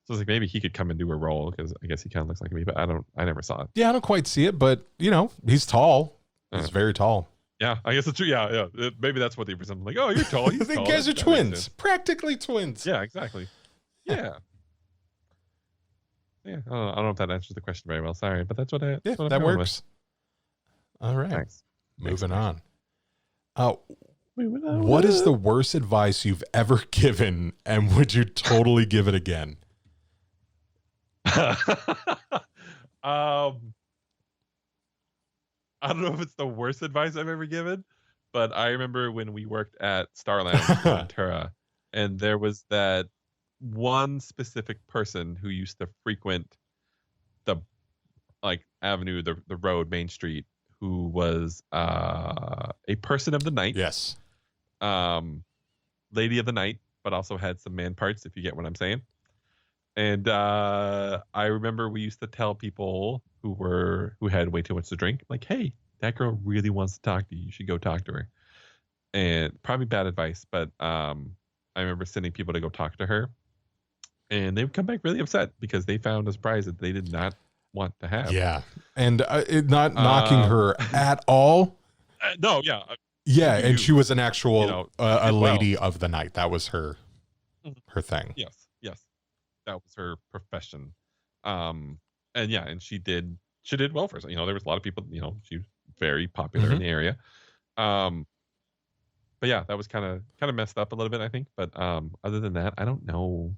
So it's like maybe he could come and do a role because I guess he kind of looks like me, but I never saw it. Yeah, I don't quite see it, but he's tall. He's very tall. Yeah, I guess it's true. Yeah. Maybe that's what they present. Like, oh, you're tall. He's the tall. guys are twins, practically twins. Yeah, exactly. Yeah. I don't know if that answers the question very well. Sorry, but that's what I. Yeah, that works. All right. Thanks. Moving on. What is the worst advice you've ever given, and would you totally give it again? I don't know if it's the worst advice I've ever given, but I remember when we worked at Starland in Ventura, and there was that one specific person who used to frequent the avenue, the road, Main Street, who was a person of the night. Yes. Lady of the night, but also had some man parts, if you get what I'm saying. And I remember we used to tell people who had way too much to drink, like, hey, that girl really wants to talk to you. You should go talk to her. And probably bad advice, but I remember sending people to go talk to her. And they would come back really upset because they found a surprise that they did not want to have. Yeah. And not knocking her at all. No, yeah. Yeah, and she was an actual a lady well. of the night. That was her thing. Yes. That was her profession. And she did well for herself. There was a lot of people, she was very popular in the area. But yeah, that was kind of messed up a little bit, I think. But other than that, I don't know.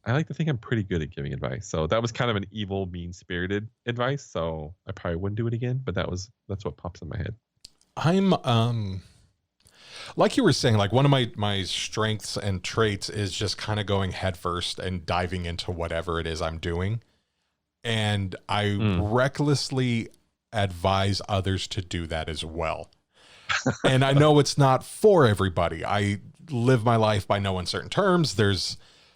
I like to think I'm pretty good at giving advice. So that was kind of an evil, mean-spirited advice. So I probably wouldn't do it again, but that's what pops in my head. I'm like you were saying, like one of my strengths and traits is just kind of going headfirst and diving into whatever it is I'm doing. And I recklessly advise others to do that as well. And I know it's not for everybody. I live my life by no uncertain terms.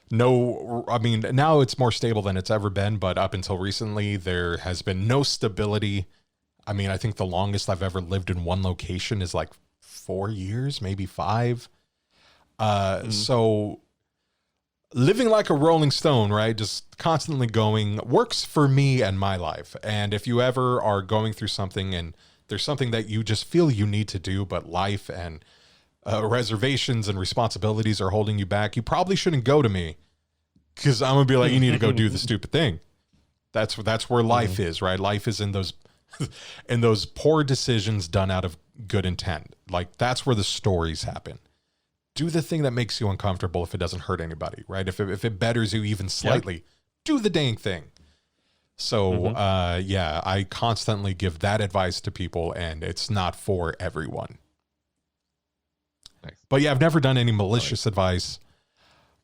Now it's more stable than it's ever been, but up until recently, there has been no stability. I mean, I think the longest I've ever lived in one location is like 4 years, maybe 5. So living like a rolling stone, right? Just constantly going works for me and my life. And if you ever are going through something and there's something that you just feel you need to do, but life and reservations and responsibilities are holding you back, you probably shouldn't go to me, because I'm going to be like, you need to go do the stupid thing. That's where life is, right? Life is in those poor decisions done out of good intent. Like, that's where the stories happen. Do the thing that makes you uncomfortable if it doesn't hurt anybody, right? If it betters you even slightly, do the dang thing. So, I constantly give that advice to people, and it's not for everyone. Nice. But yeah, I've never done any malicious advice.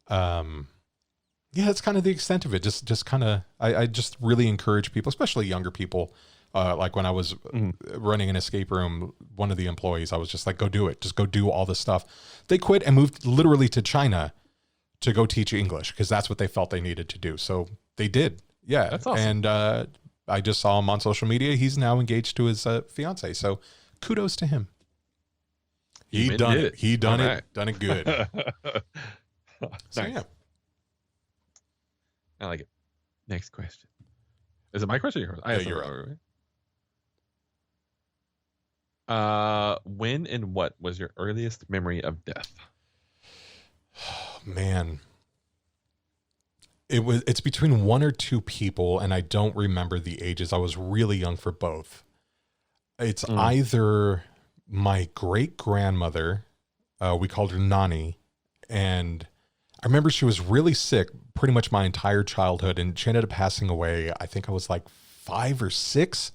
That's kind of the extent of it. Just kind of, I just really encourage people, especially younger people. Like when I was running an escape room, one of the employees, I was just like, go do it. Just go do all this stuff. They quit and moved literally to China to go teach English because that's what they felt they needed to do. So they did. Yeah. That's awesome. And I just saw him on social media. He's now engaged to his fiance. So kudos to him. He done it. He done it. Right. Done it good. So, nice. Yeah. I like it. Next question. Is it my question or yours? I have you're right. When and what was your earliest memory of death? Oh, man. It's between 1 or 2 people, and I don't remember the ages. I was really young for both. It's either my great grandmother, we called her Nani, and I remember she was really sick pretty much my entire childhood, and she ended up passing away. I think I was like 5 or 6,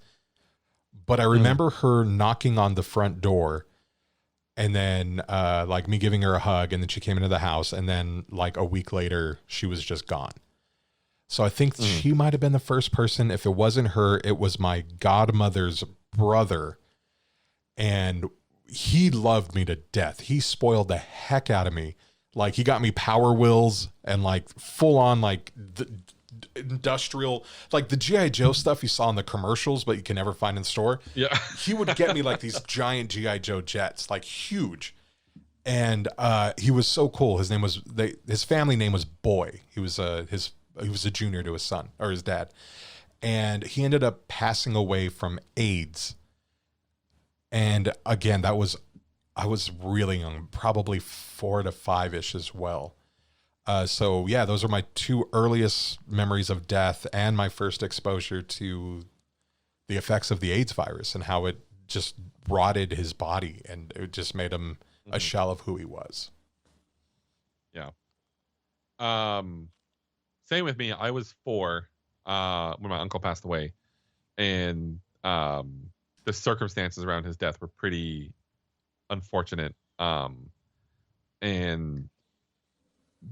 but I remember her knocking on the front door, and then like me giving her a hug, and then she came into the house, and then like a week later, she was just gone. So I think she might have been the first person. If it wasn't her, it was my godmother's brother, and he loved me to death. He spoiled the heck out of me. Like, he got me Power Wheels and like full on like the industrial, like the G.I. Joe stuff you saw in the commercials, but you can never find in the store. Yeah. He would get me like these giant G.I. Joe jets, like huge. And he was so cool. His family name was Boy. He was a junior to his son or his dad. And he ended up passing away from AIDS. And again, I was really young, probably 4 to 5-ish as well. So yeah, those are my 2 earliest memories of death and my first exposure to the effects of the AIDS virus and how it just rotted his body and it just made him a shell of who he was. Yeah. same with me. I was 4 when my uncle passed away, and the circumstances around his death were pretty unfortunate. And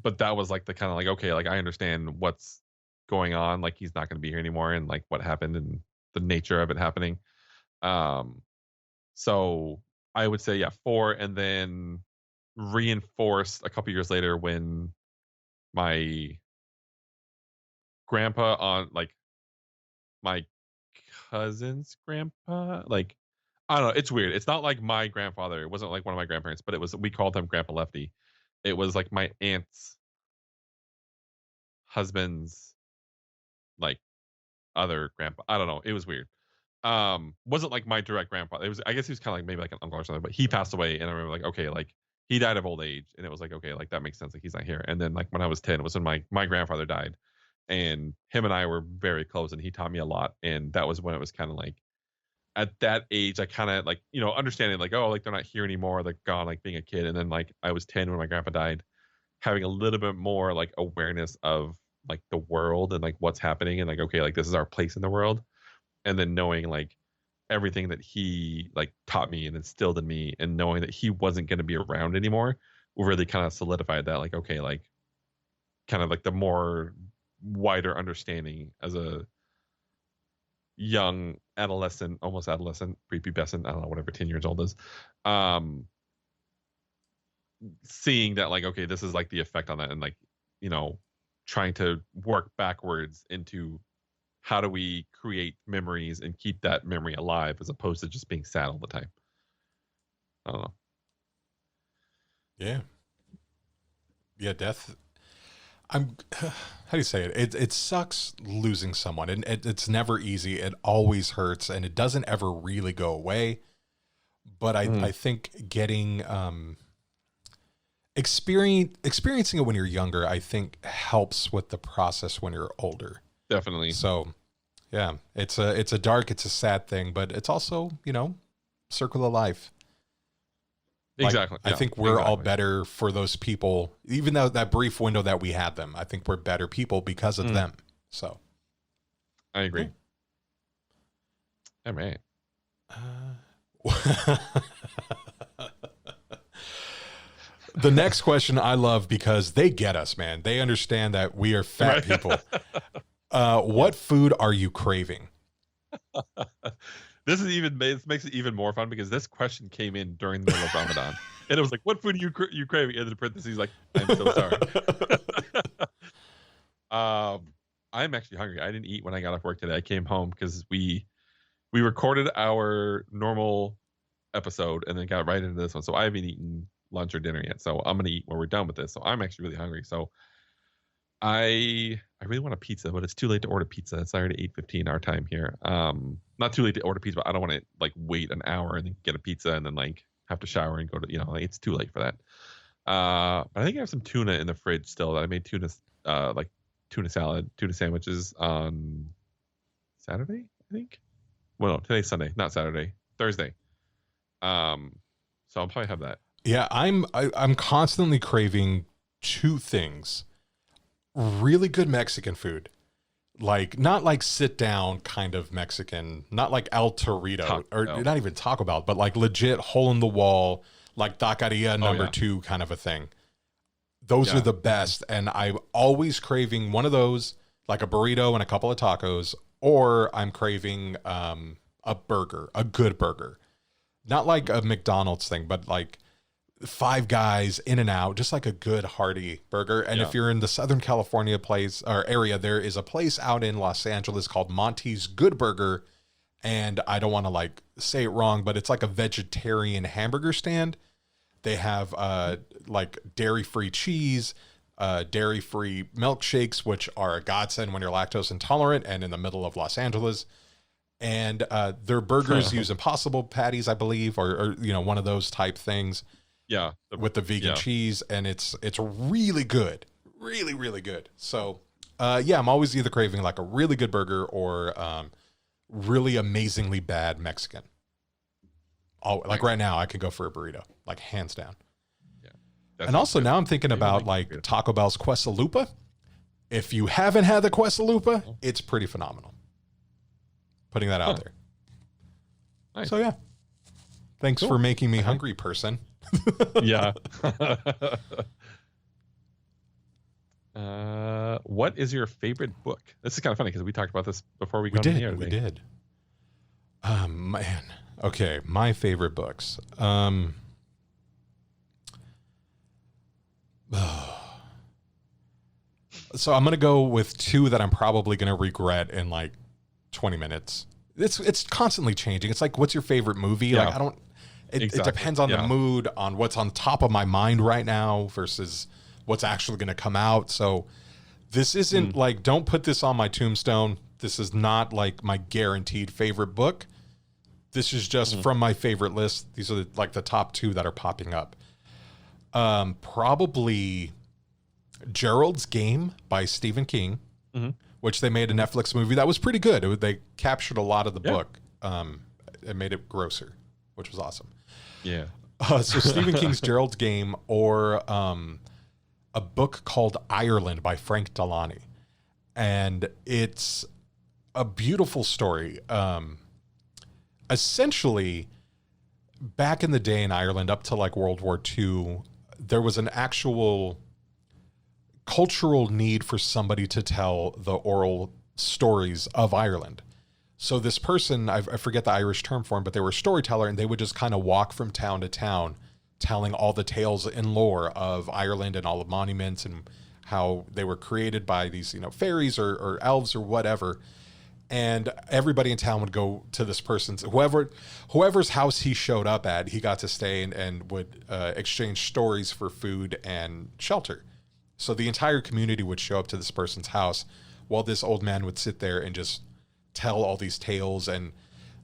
but that was like the kind of like, okay, like I understand what's going on. Like he's not going to be here anymore, and like what happened and the nature of it happening. Um, so I would say 4, and then reinforced a couple years later when my grandpa on like my cousin's grandpa, like I don't know, it's weird. It's not like my grandfather. It wasn't like one of my grandparents, but it was, we called him Grandpa Lefty. It was like my aunt's husband's like other grandpa. I don't know. It was weird. Wasn't like my direct grandpa. It was, I guess he was kind of like maybe like an uncle or something, but he passed away, and I remember like, okay, like he died of old age, and it was like, okay, like that makes sense, like he's not here. And then like when I was 10, it was when my grandfather died, and him and I were very close, and he taught me a lot, and that was when it was kind of like at that age I kind of like, you know, understanding like, oh, like they're not here anymore, they're gone, like being a kid. And then like I was 10 when my grandpa died, having a little bit more like awareness of like the world and like what's happening, and like, okay, like this is our place in the world. And then knowing like everything that he like taught me and instilled in me, and knowing that he wasn't going to be around anymore really kind of solidified that, like, okay, like kind of like the more wider understanding as a young adolescent, almost adolescent, prepubescent, I don't know, whatever 10 years old is, um seeing that like, okay, this is like the effect on that, and like, you know, trying to work backwards into how do we create memories and keep that memory alive as opposed to just being sad all the time. I don't know. Yeah. Yeah, death. I'm how do you say it? It sucks losing someone, and it's never easy. It always hurts, and it doesn't ever really go away. But I think getting experiencing it when you're younger, I think helps with the process when you're older. Definitely. So yeah, it's a dark, it's a sad thing, but it's also, you know, circle of life. Like, Exactly. I Yeah, think we're all exactly. better for those people, even though that brief window that we had them. I think we're better people because of them. So I agree. All right. The next question I love because they get us, man. They understand that we are fat Right. people. What food are you craving? This makes it even more fun because this question came in during the middle of Ramadan, and it was like, "What food are you craving?" And in parentheses, like, "I'm so sorry." I'm actually hungry. I didn't eat when I got off work today. I came home because we recorded our normal episode and then got right into this one. So I haven't eaten lunch or dinner yet. So I'm gonna eat when we're done with this. So I'm actually really hungry. So I really want a pizza, but it's too late to order pizza. It's already 8:15 our time here. Not too late to order pizza, but I don't want to like wait an hour and then get a pizza and then like have to shower and go to, you know, like, it's too late for that. But I think I have some tuna in the fridge still that I made like tuna salad, tuna sandwiches on Saturday, I think. Well, no, today's Sunday, not Saturday, Thursday. So I'll probably have that. Yeah, I'm constantly craving two things. Really good Mexican food. Like not like sit down kind of Mexican, not like El Torito or not even Taco Bell, but like legit hole in the wall, like taqueria number 2 kind of a thing. Those are the best, and I'm always craving one of those, like a burrito and a couple of tacos, or I'm craving a burger, a good burger. Not like a McDonald's thing, but like Five Guys, In and Out, just like a good hearty burger. And if you're in the Southern California place or area, there is a place out in Los Angeles called Monty's Good Burger. And I don't want to like say it wrong, but it's like a vegetarian hamburger stand. They have like dairy-free cheese, dairy-free milkshakes, which are a godsend when you're lactose intolerant and in the middle of Los Angeles. And their burgers use Impossible patties, I believe, or you know, one of those type things. Yeah, with the vegan cheese, and it's really good, really good. So I'm always either craving like a really good burger or really amazingly bad Mexican. Like right now I could go for a burrito, like hands down. And also now I'm thinking about like Taco Bell's Quesalupa. If you haven't had the Quesalupa, it's pretty phenomenal. Putting that out there. Nice. So yeah. Thanks for making me hungry, person. Yeah. What is your favorite book? This is kind of funny because we talked about this before we got on the air today. We did. Man. Okay, my favorite books. So I'm gonna go with two that I'm probably gonna regret in like 20 minutes. It's constantly changing. It's like, what's your favorite movie? Yeah. Like, I don't. It Exactly. depends on the mood, on what's on top of my mind right now versus what's actually gonna come out. So this isn't like, don't put this on my tombstone. This is not like my guaranteed favorite book. This is just from my favorite list. These are like the top two that are popping up. Probably Gerald's Game by Stephen King, which they made a Netflix movie that was pretty good. They captured a lot of the book. It made it grosser, which was awesome. Yeah. So Stephen King's Gerald's Game, or a book called Ireland by Frank Delany. And it's a beautiful story. Essentially, back in the day in Ireland, up to like World War II, there was an actual cultural need for somebody to tell the oral stories of Ireland. So this person, I forget the Irish term for him, but they were a storyteller, and they would just kind of walk from town to town telling all the tales and lore of Ireland and all the monuments and how they were created by these, fairies or elves or whatever. And everybody in town would go to this person's, whoever's house he showed up at, he got to stay and would exchange stories for food and shelter. So the entire community would show up to this person's house while this old man would sit there and just tell all these tales. And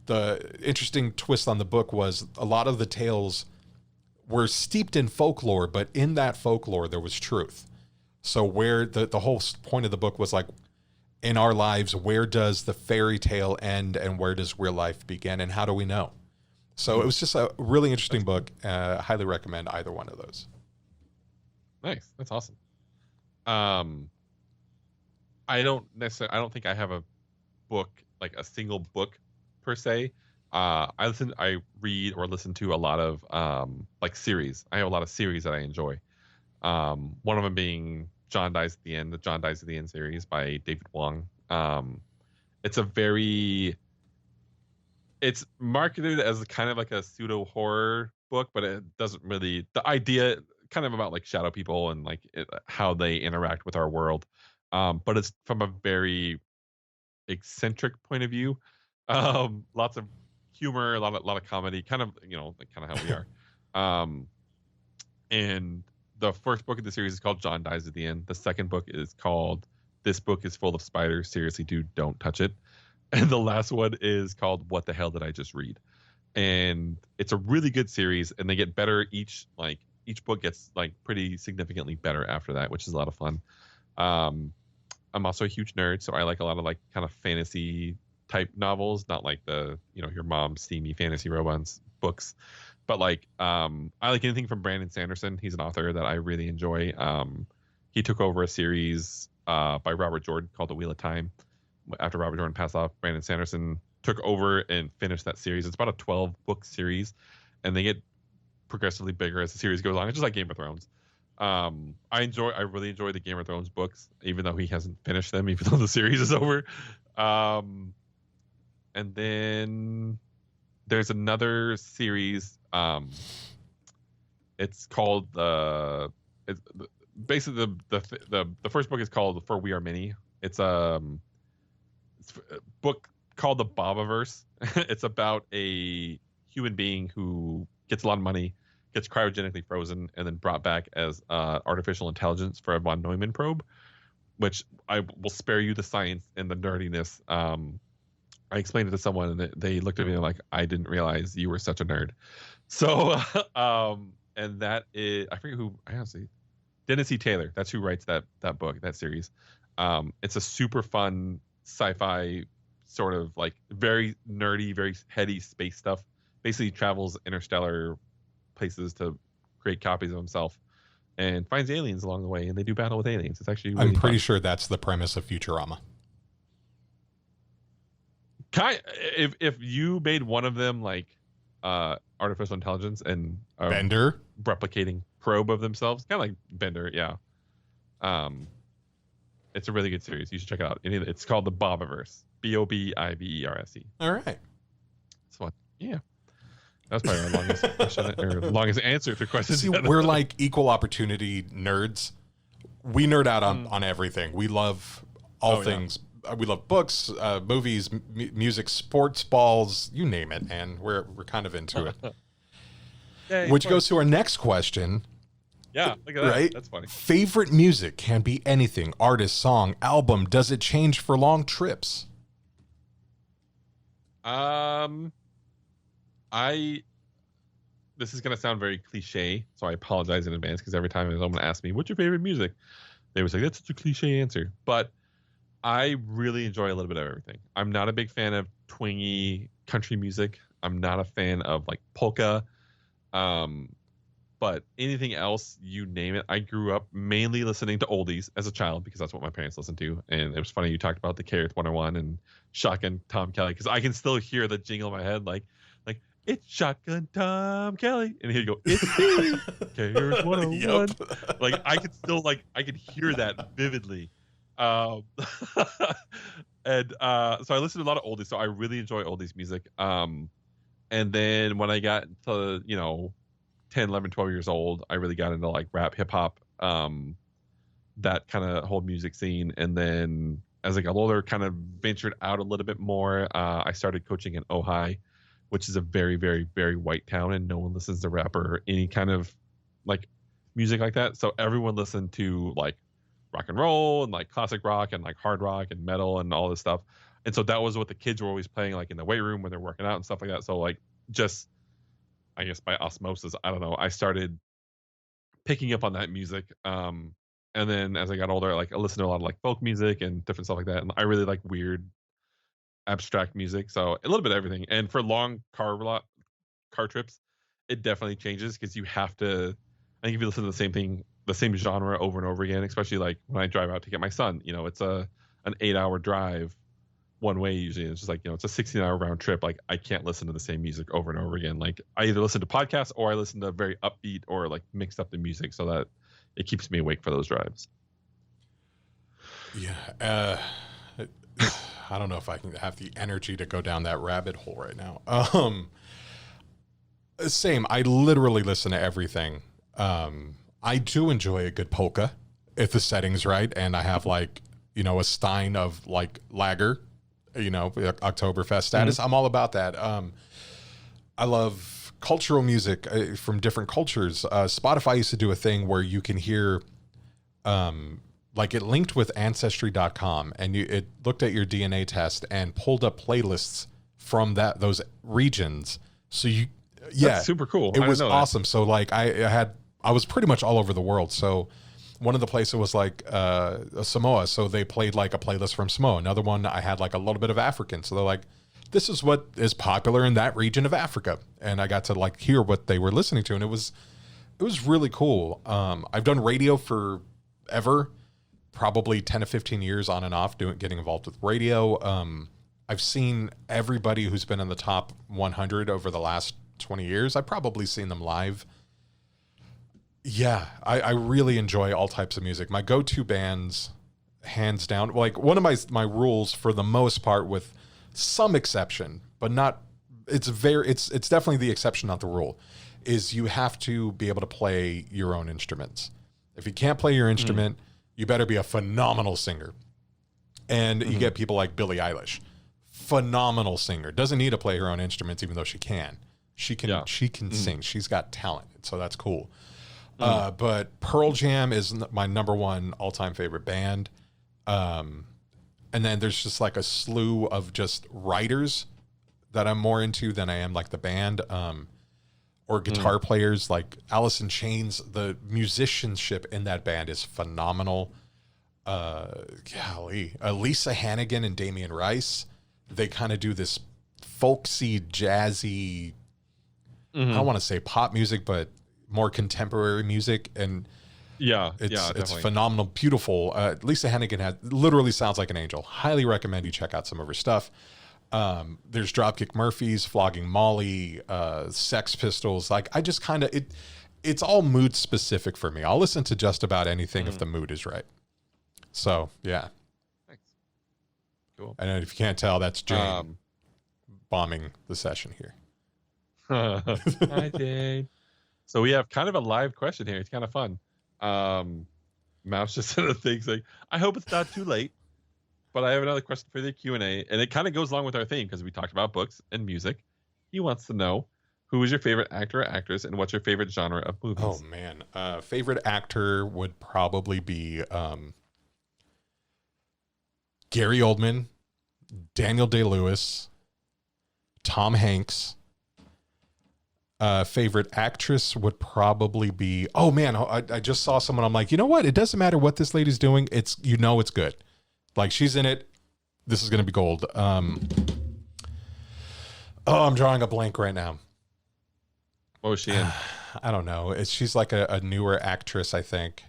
the interesting twist on the book was a lot of the tales were steeped in folklore, but in that folklore, there was truth. So where the whole point of the book was like, in our lives, where does the fairy tale end and where does real life begin, and how do we know? So it was just a really interesting book. Highly recommend either one of those. Nice. That's awesome. I don't think I have a book, like a single book per se. I read or listen to a lot of like series. I have a lot of series that I enjoy. One of them being John Dies at the End, the John Dies at the End series by David Wong. It's marketed as kind of like a pseudo horror book, but it doesn't really, the idea kind of about like shadow people and like how they interact with our world. But it's from a very eccentric point of view. Lots of humor, a lot of comedy, kind of, like kind of how we are. And the first book of the series is called John Dies at the End. The second book is called This Book is Full of Spiders. Seriously, dude, don't touch it. And the last one is called What the Hell Did I Just Read? And it's a really good series, and they get better each book gets like pretty significantly better after that, which is a lot of fun. I'm also a huge nerd, so I like a lot of like kind of fantasy type novels, not like the, your mom's steamy fantasy romance books. But like, I like anything from Brandon Sanderson. He's an author that I really enjoy. He took over a series by Robert Jordan called The Wheel of Time. After Robert Jordan passed off, Brandon Sanderson took over and finished that series. It's about a 12-book series, and they get progressively bigger as the series goes on. It's just like Game of Thrones. I really enjoy the Game of Thrones books, even though he hasn't finished them, even though the series is over. And then there's another series. It's called basically the first book is called For We Are Many. It's a book called the Bobaverse. It's about a human being who gets a lot of money, gets cryogenically frozen, and then brought back as artificial intelligence for a von Neumann probe, which I will spare you the science and the nerdiness. I explained it to someone, and they looked at me like, I didn't realize you were such a nerd. So, and that is, I forget who, I honestly, Dennis E. Taylor. That's who writes that book, that series. It's a super fun sci-fi sort of like very nerdy, very heady space stuff. Basically, he travels interstellar places to create copies of himself, and finds aliens along the way, and they do battle with aliens. It's actually really I'm pretty fun. sure that's the premise of Futurama. If you made one of them like artificial intelligence and Bender? replicating probe of themselves, kind of like Bender, yeah. It's a really good series. You should check it out. It's called the Bobiverse. Bobiverse. All right. It's fun. Yeah. That's probably our longest question or longest answer to questions. See, we're like equal opportunity nerds. We nerd out on everything. We love all things. Yeah. We love books, movies, music, sports, balls, you name it, and we're kind of into it. Yay, which goes to our next question. Yeah, look at that. Right? That's funny. Favorite music can be anything. Artist, song, album. Does it change for long trips? This is going to sound very cliche, so I apologize in advance because every time someone asks me, what's your favorite music? They would say, that's such a cliche answer. But I really enjoy a little bit of everything. I'm not a big fan of twingy country music. I'm not a fan of like polka. But anything else, you name it. I grew up mainly listening to oldies as a child because that's what my parents listened to. And it was funny you talked about the Carrot 101 and Shotgun Tom Kelly because I can still hear the jingle in my head like it's Shotgun Tom Kelly, and he'd go, it's me, Carrot 101. Yep. Like I could still I could hear that vividly. And so I listened to a lot of oldies, so I really enjoy oldies music. And then when I got to 10, 11, 12 years old, I really got into like rap, hip hop, that kind of whole music scene. And then as I got older, kind of ventured out a little bit more. I started coaching in Ojai, which is a very, very, very white town, and no one listens to rap or any kind of like music like that. So everyone listened to like rock and roll and like classic rock and like hard rock and metal and all this stuff. And so that was what the kids were always playing like in the weight room when they're working out and stuff like that. So like just I guess by osmosis, I don't know, I started picking up on that music. And then as I got older, like I listened to a lot of like folk music and different stuff like that. And I really like weird abstract music. So a little bit of everything. And for long car trips, it definitely changes because you have to, I think if you listen to the same thing, the same genre over and over again, especially like when I drive out to get my son, it's an 8-hour drive one way usually. It's just like, it's a 16-hour round trip. Like I can't listen to the same music over and over again. Like I either listen to podcasts or I listen to very upbeat or like mixed up the music so that it keeps me awake for those drives. Yeah. I don't know if I can have the energy to go down that rabbit hole right now. Same. I literally listen to everything. I do enjoy a good polka if the setting's right. And I have like, a stein of like lager, Oktoberfest status. I'm all about that. I love cultural music from different cultures. Spotify used to do a thing where you can hear, like it linked with ancestry.com and it looked at your DNA test and pulled up playlists from those regions. So that's super cool. It was awesome. So like I was pretty much all over the world. So one of the places was like Samoa. So they played like a playlist from Samoa. Another one, I had like a little bit of African. So they're like, this is what is popular in that region of Africa. And I got to like hear what they were listening to. And it was really cool. I've done radio forever, probably 10 to 15 years on and off getting involved with radio. I've seen everybody who's been in the top 100 over the last 20 years. I've probably seen them live. Yeah, I really enjoy all types of music. My go-to bands, hands down, like one of my rules for the most part, with some exception, but not, it's definitely the exception, not the rule, is you have to be able to play your own instruments. If you can't play your instrument, you better be a phenomenal singer. And you get people like Billie Eilish, phenomenal singer, doesn't need to play her own instruments, even though she can. She can sing. She's got talent, so that's cool. But Pearl Jam is my number one all-time favorite band. And then there's just like a slew of just writers that I'm more into than I am like the band, or guitar players like Alice in Chains. The musicianship in that band is phenomenal. Lisa Hannigan and Damian Rice, they kind of do this folksy, jazzy, I don't want to say pop music, but more contemporary music. And Yeah, It's yeah, it's definitely. phenomenal, beautiful. Lisa Hennigan literally sounds like an angel. Highly recommend you check out some of her stuff. There's Dropkick Murphys, Flogging Molly, Sex Pistols. Like I just kind of it's all mood specific for me. I'll listen to just about anything if the mood is right. So yeah. Thanks. Cool. And if you can't tell, that's Jane Um, bombing the session here. Hi, Jane. So we have kind of a live question here. It's kind of fun. Mouse just said a thing like, I hope it's not too late, but I have another question for the Q&A, and it kind of goes along with our theme because we talked about books and music. He wants to know, who is your favorite actor or actress, and what's your favorite genre of movies? Oh man, favorite actor would probably be Gary Oldman, Daniel Day-Lewis, Tom Hanks. Favorite actress would probably be, oh man, I just saw someone. I'm like, you know what? It doesn't matter what this lady's doing. It's, it's good. Like she's in it. This is going to be gold. Oh, I'm drawing a blank right now. What was she in? I don't know. She's like a newer actress, I think.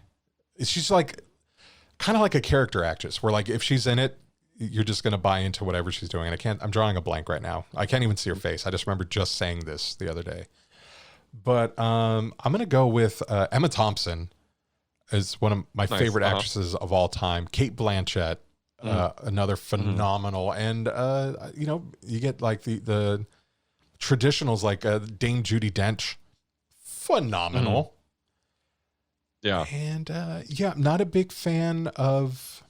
She's like kind of like a character actress where like if she's in it, you're just going to buy into whatever she's doing. And I'm drawing a blank right now. I can't even see her face. I just remember just saying this the other day. But I'm going to go with Emma Thompson is one of my favorite actresses of all time. Cate Blanchett, another phenomenal. And, you get like the traditionals like Dame Judi Dench. Phenomenal. Yeah. And I'm not a big fan of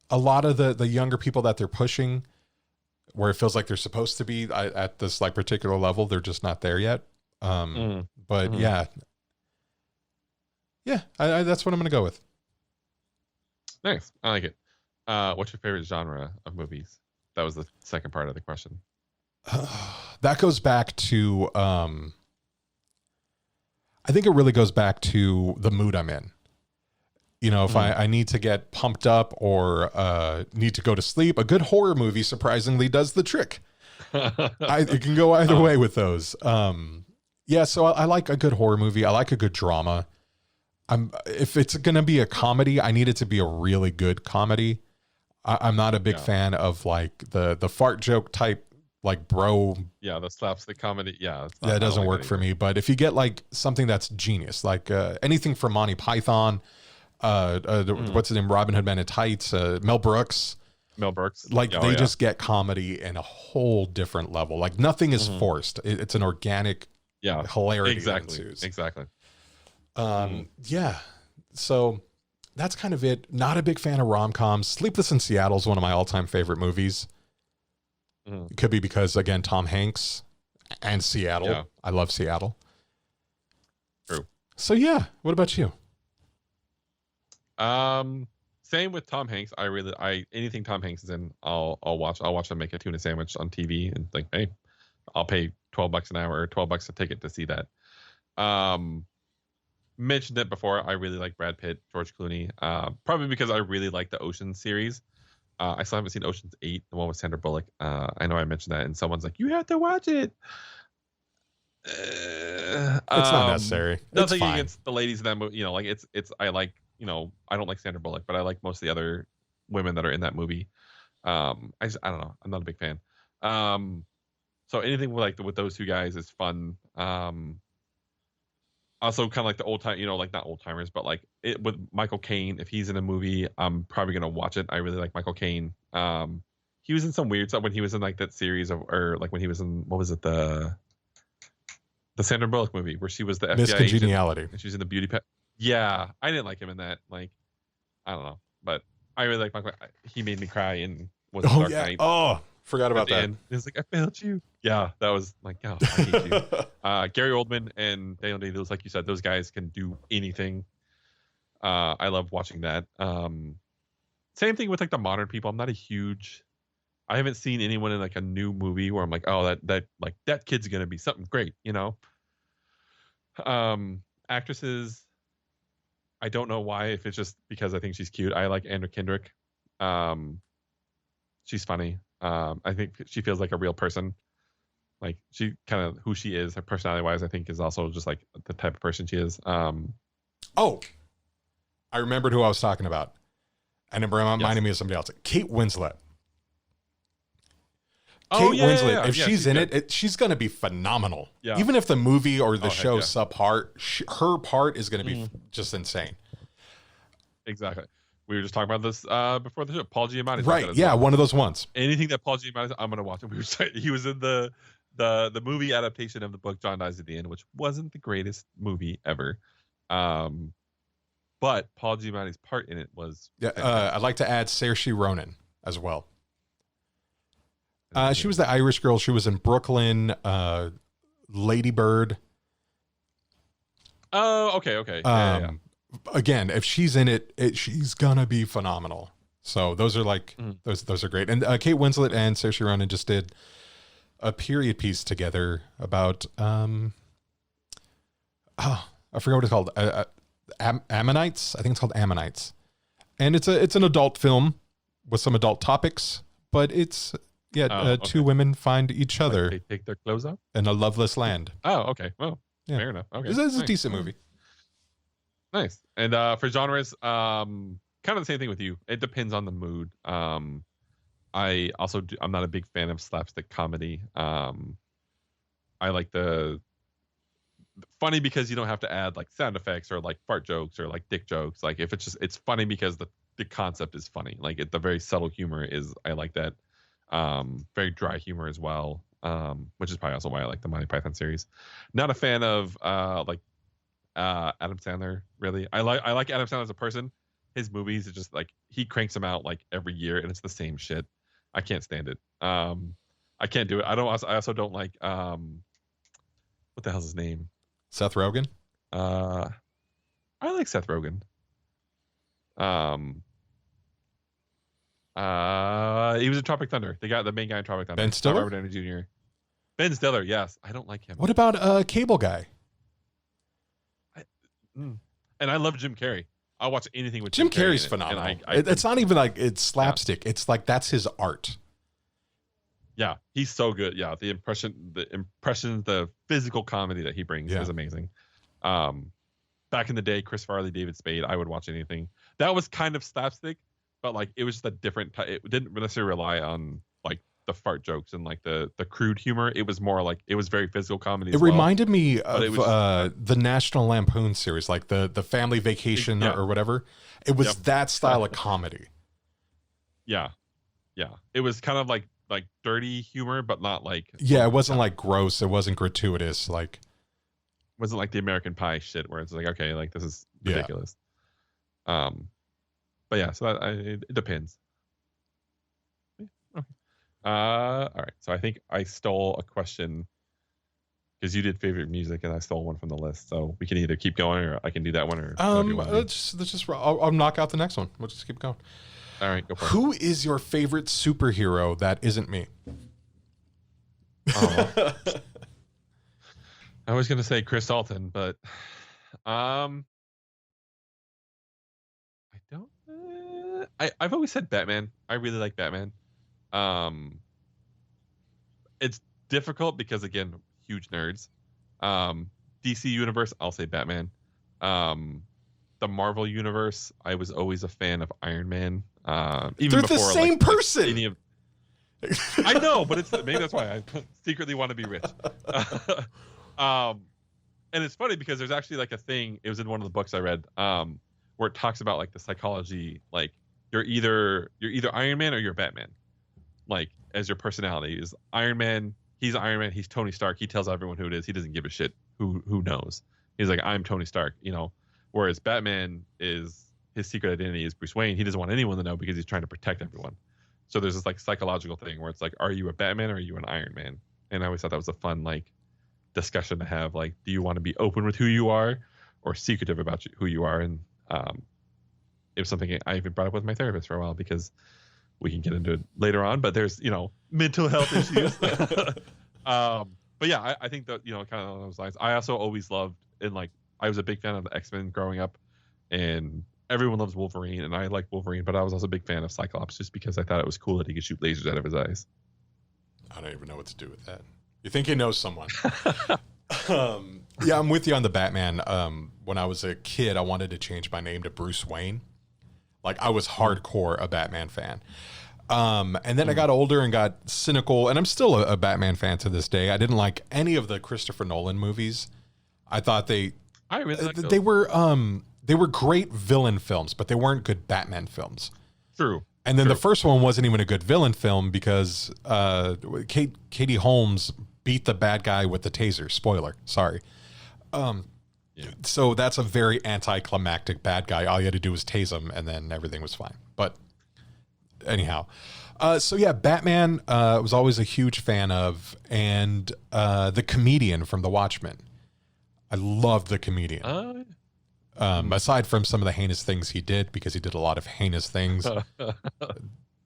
a lot of the younger people that they're pushing, where it feels like they're supposed to be at this like particular level. They're just not there yet. But yeah, that's what I'm going to go with. Nice. I like it. What's your favorite genre of movies? That was the second part of the question. That goes back to, I think it really goes back to the mood I'm in. If I need to get pumped up or need to go to sleep, a good horror movie surprisingly does the trick. It can go either way with those. So I like a good horror movie. I like a good drama. If it's going to be a comedy, I need it to be a really good comedy. I'm not a big fan of like the fart joke type, like bro. Yeah, the slapstick comedy. Yeah, that doesn't work for me. But if you get like something that's genius, like anything from Monty Python, what's his name? Robin Hood Men in Tights, Mel Brooks. Like they just get comedy in a whole different level. Like nothing is forced. It's an organic hilarity. Exactly. So that's kind of it. Not a big fan of rom-coms. Sleepless in Seattle is one of my all-time favorite movies. It could be because, again, Tom Hanks and Seattle. Yeah. I love Seattle. True. So yeah, what about you? Same with Tom Hanks. Anything Tom Hanks is in, I'll watch. I'll watch him make a tuna sandwich on TV and think, hey, I'll pay $12 an hour or $12 a ticket to see that. Mentioned it before. I really like Brad Pitt, George Clooney. Probably because I really like the Ocean series. I still haven't seen Ocean's 8, the one with Sandra Bullock. I know I mentioned that, and someone's like, "You have to watch it." It's not necessary. Nothing against the ladies in that movie. I like. I don't like Sandra Bullock, but I like most of the other women that are in that movie. I don't know. I'm not a big fan. So anything with those two guys is fun. Also, kind of like the old time, like not old timers, but like it with Michael Caine. If he's in a movie, I'm probably gonna watch it. I really like Michael Caine. He was in some weird stuff when he was in like that series or like when he was in, what was it, the Sandra Bullock movie where she was the FBI Miss Congeniality agent, and she's in the beauty pet. Yeah, I didn't like him in that. Like, I don't know, but I really like Michael. He made me cry in Dark Knight. Oh, forgot about that. He's like, I failed you. Yeah, that was like, oh, I hate you. Gary Oldman and Daniel Day-Lewis, like you said, those guys can do anything. I love watching that. Same thing with like the modern people. I haven't seen anyone in like a new movie where I'm like, oh, that kid's gonna be something great, Actresses, I don't know why, if it's just because I think she's cute. I like Anna Kendrick. She's funny. I think she feels like a real person. Like she kind of who she is, her personality wise, I think is also just like the type of person she is. Oh, I remembered who I was talking about. And it reminded me of somebody else. Kate Winslet. Kate Winslet, if she's in it, she's going to be phenomenal. Yeah. Even if the movie or the show subpart, her part is going to be just insane. Exactly. We were just talking about this before the show. Paul Giamatti. Right. Yeah. One of those ones. Anything that Paul Giamatti, I'm going to watch it. We were saying, he was in the movie adaptation of the book John Dies at the End, which wasn't the greatest movie ever. But Paul Giamatti's part in it was. Yeah. I'd like to add Saoirse Ronan as well. She was the Irish girl. She was in Brooklyn, Lady Bird. Oh, okay. Again, if she's in it, she's gonna be phenomenal. So those are like those are great. And Kate Winslet and Saoirse Ronan just did a period piece together about I forgot what it's called. Ammonites. I think it's called Ammonites. And it's an adult film with some adult topics, but it's two women find each other. They take their clothes off in a loveless land. Oh, okay. Well, fair enough. Okay, this is a decent movie. Nice. And for genres, kind of the same thing with you. It depends on the mood. I'm not a big fan of slapstick comedy. I like the funny because you don't have to add like sound effects or like fart jokes or like dick jokes. Like if it's funny because the concept is funny. Like the very subtle humor is, I like that. Very dry humor as well, which is probably also why I like the Monty Python series. Not a fan of Adam Sandler, really. I like Adam Sandler as a person. His movies are just like, he cranks them out like every year and it's the same shit. I can't stand it. I can't do it. I also don't like what the hell's his name? Seth Rogen? I like Seth Rogen. He was in Tropic Thunder. They got the main guy in Tropic Thunder. Ben Stiller? Robert Downey Jr. Ben Stiller, yes. I don't like him. What about Cable Guy? And I love Jim Carrey. I'll watch anything with Jim Carrey's phenomenal. It's not even like it's slapstick. Yeah. It's like that's his art. Yeah, he's so good. Yeah, the physical comedy that he brings is amazing. Back in the day, Chris Farley, David Spade, I would watch anything. That was kind of slapstick, but like it was just a different type. It didn't necessarily rely on like the fart jokes and like the crude humor. It was more like, it was very physical comedy. It reminded me of the National Lampoon series, like the Family Vacation or whatever. It was that style of comedy. Yeah. It was kind of like dirty humor, but not like. Yeah, it wasn't like gross. It wasn't gratuitous. Like, wasn't like the American Pie shit where it's like, okay, like this is ridiculous. But yeah, so it depends. Okay. All right. So I think I stole a question because you did favorite music and I stole one from the list. So we can either keep going or I can do that one or. Let's just I'll knock out the next one. We'll just keep going. All right, go for it. Who is your favorite superhero that isn't me? I was gonna say Chris Dalton, but I don't. I've always said Batman. I really like Batman. It's difficult because again, huge nerds. DC Universe, I'll say Batman. The Marvel Universe, I was always a fan of Iron Man. Even They're the same person. I know, but maybe that's why I secretly want to be rich. And it's funny because there's actually like a thing. It was in one of the books I read, where it talks about like the psychology. Like you're either Iron Man or you're Batman. Like as your personality is Iron Man. He's Iron Man. He's Tony Stark. He tells everyone who it is. He doesn't give a shit who knows. He's like, I'm Tony Stark. Whereas Batman is, his secret identity is Bruce Wayne. He doesn't want anyone to know because he's trying to protect everyone. So there's this like psychological thing where it's like, are you a Batman or are you an Iron Man? And I always thought that was a fun like discussion to have. Like, do you want to be open with who you are or secretive about who you are? And it was something I even brought up with my therapist for a while because we can get into it later on. But there's mental health issues. But yeah, I think that kind of along those lines. I also always loved I was a big fan of the X-Men growing up, and everyone loves Wolverine, and I like Wolverine, but I was also a big fan of Cyclops just because I thought it was cool that he could shoot lasers out of his eyes. I don't even know what to do with that. You think he knows someone? Yeah, I'm with you on the Batman. When I was a kid, I wanted to change my name to Bruce Wayne. Like, I was hardcore a Batman fan. And then I got older and got cynical, and I'm still a Batman fan to this day. I didn't like any of the Christopher Nolan movies. I thought I really like they were great villain films, but they weren't good Batman films. True. And then the first one wasn't even a good villain film because Katie Holmes beat the bad guy with the taser. Spoiler, sorry. So that's a very anticlimactic bad guy. All you had to do was tase him, and then everything was fine. But anyhow, so yeah, Batman was always a huge fan of, and the comedian from The Watchmen. I loved the comedian. Aside from some of the heinous things he did, because he did a lot of heinous things.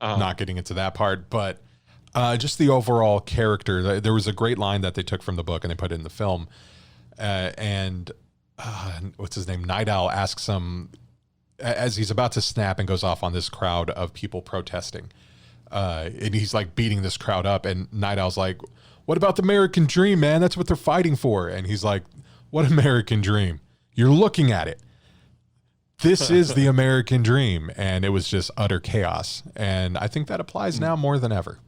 Not getting into that part, but just the overall character. There was a great line that they took from the book and they put it in the film. And what's his name? Night Owl asks him, as he's about to snap and goes off on this crowd of people protesting. And he's like beating this crowd up. And Night Owl's like, "What about the American dream, man? That's what they're fighting for." And he's like, "What American dream? You're looking at it. This is the American dream." And it was just utter chaos. And I think that applies now more than ever.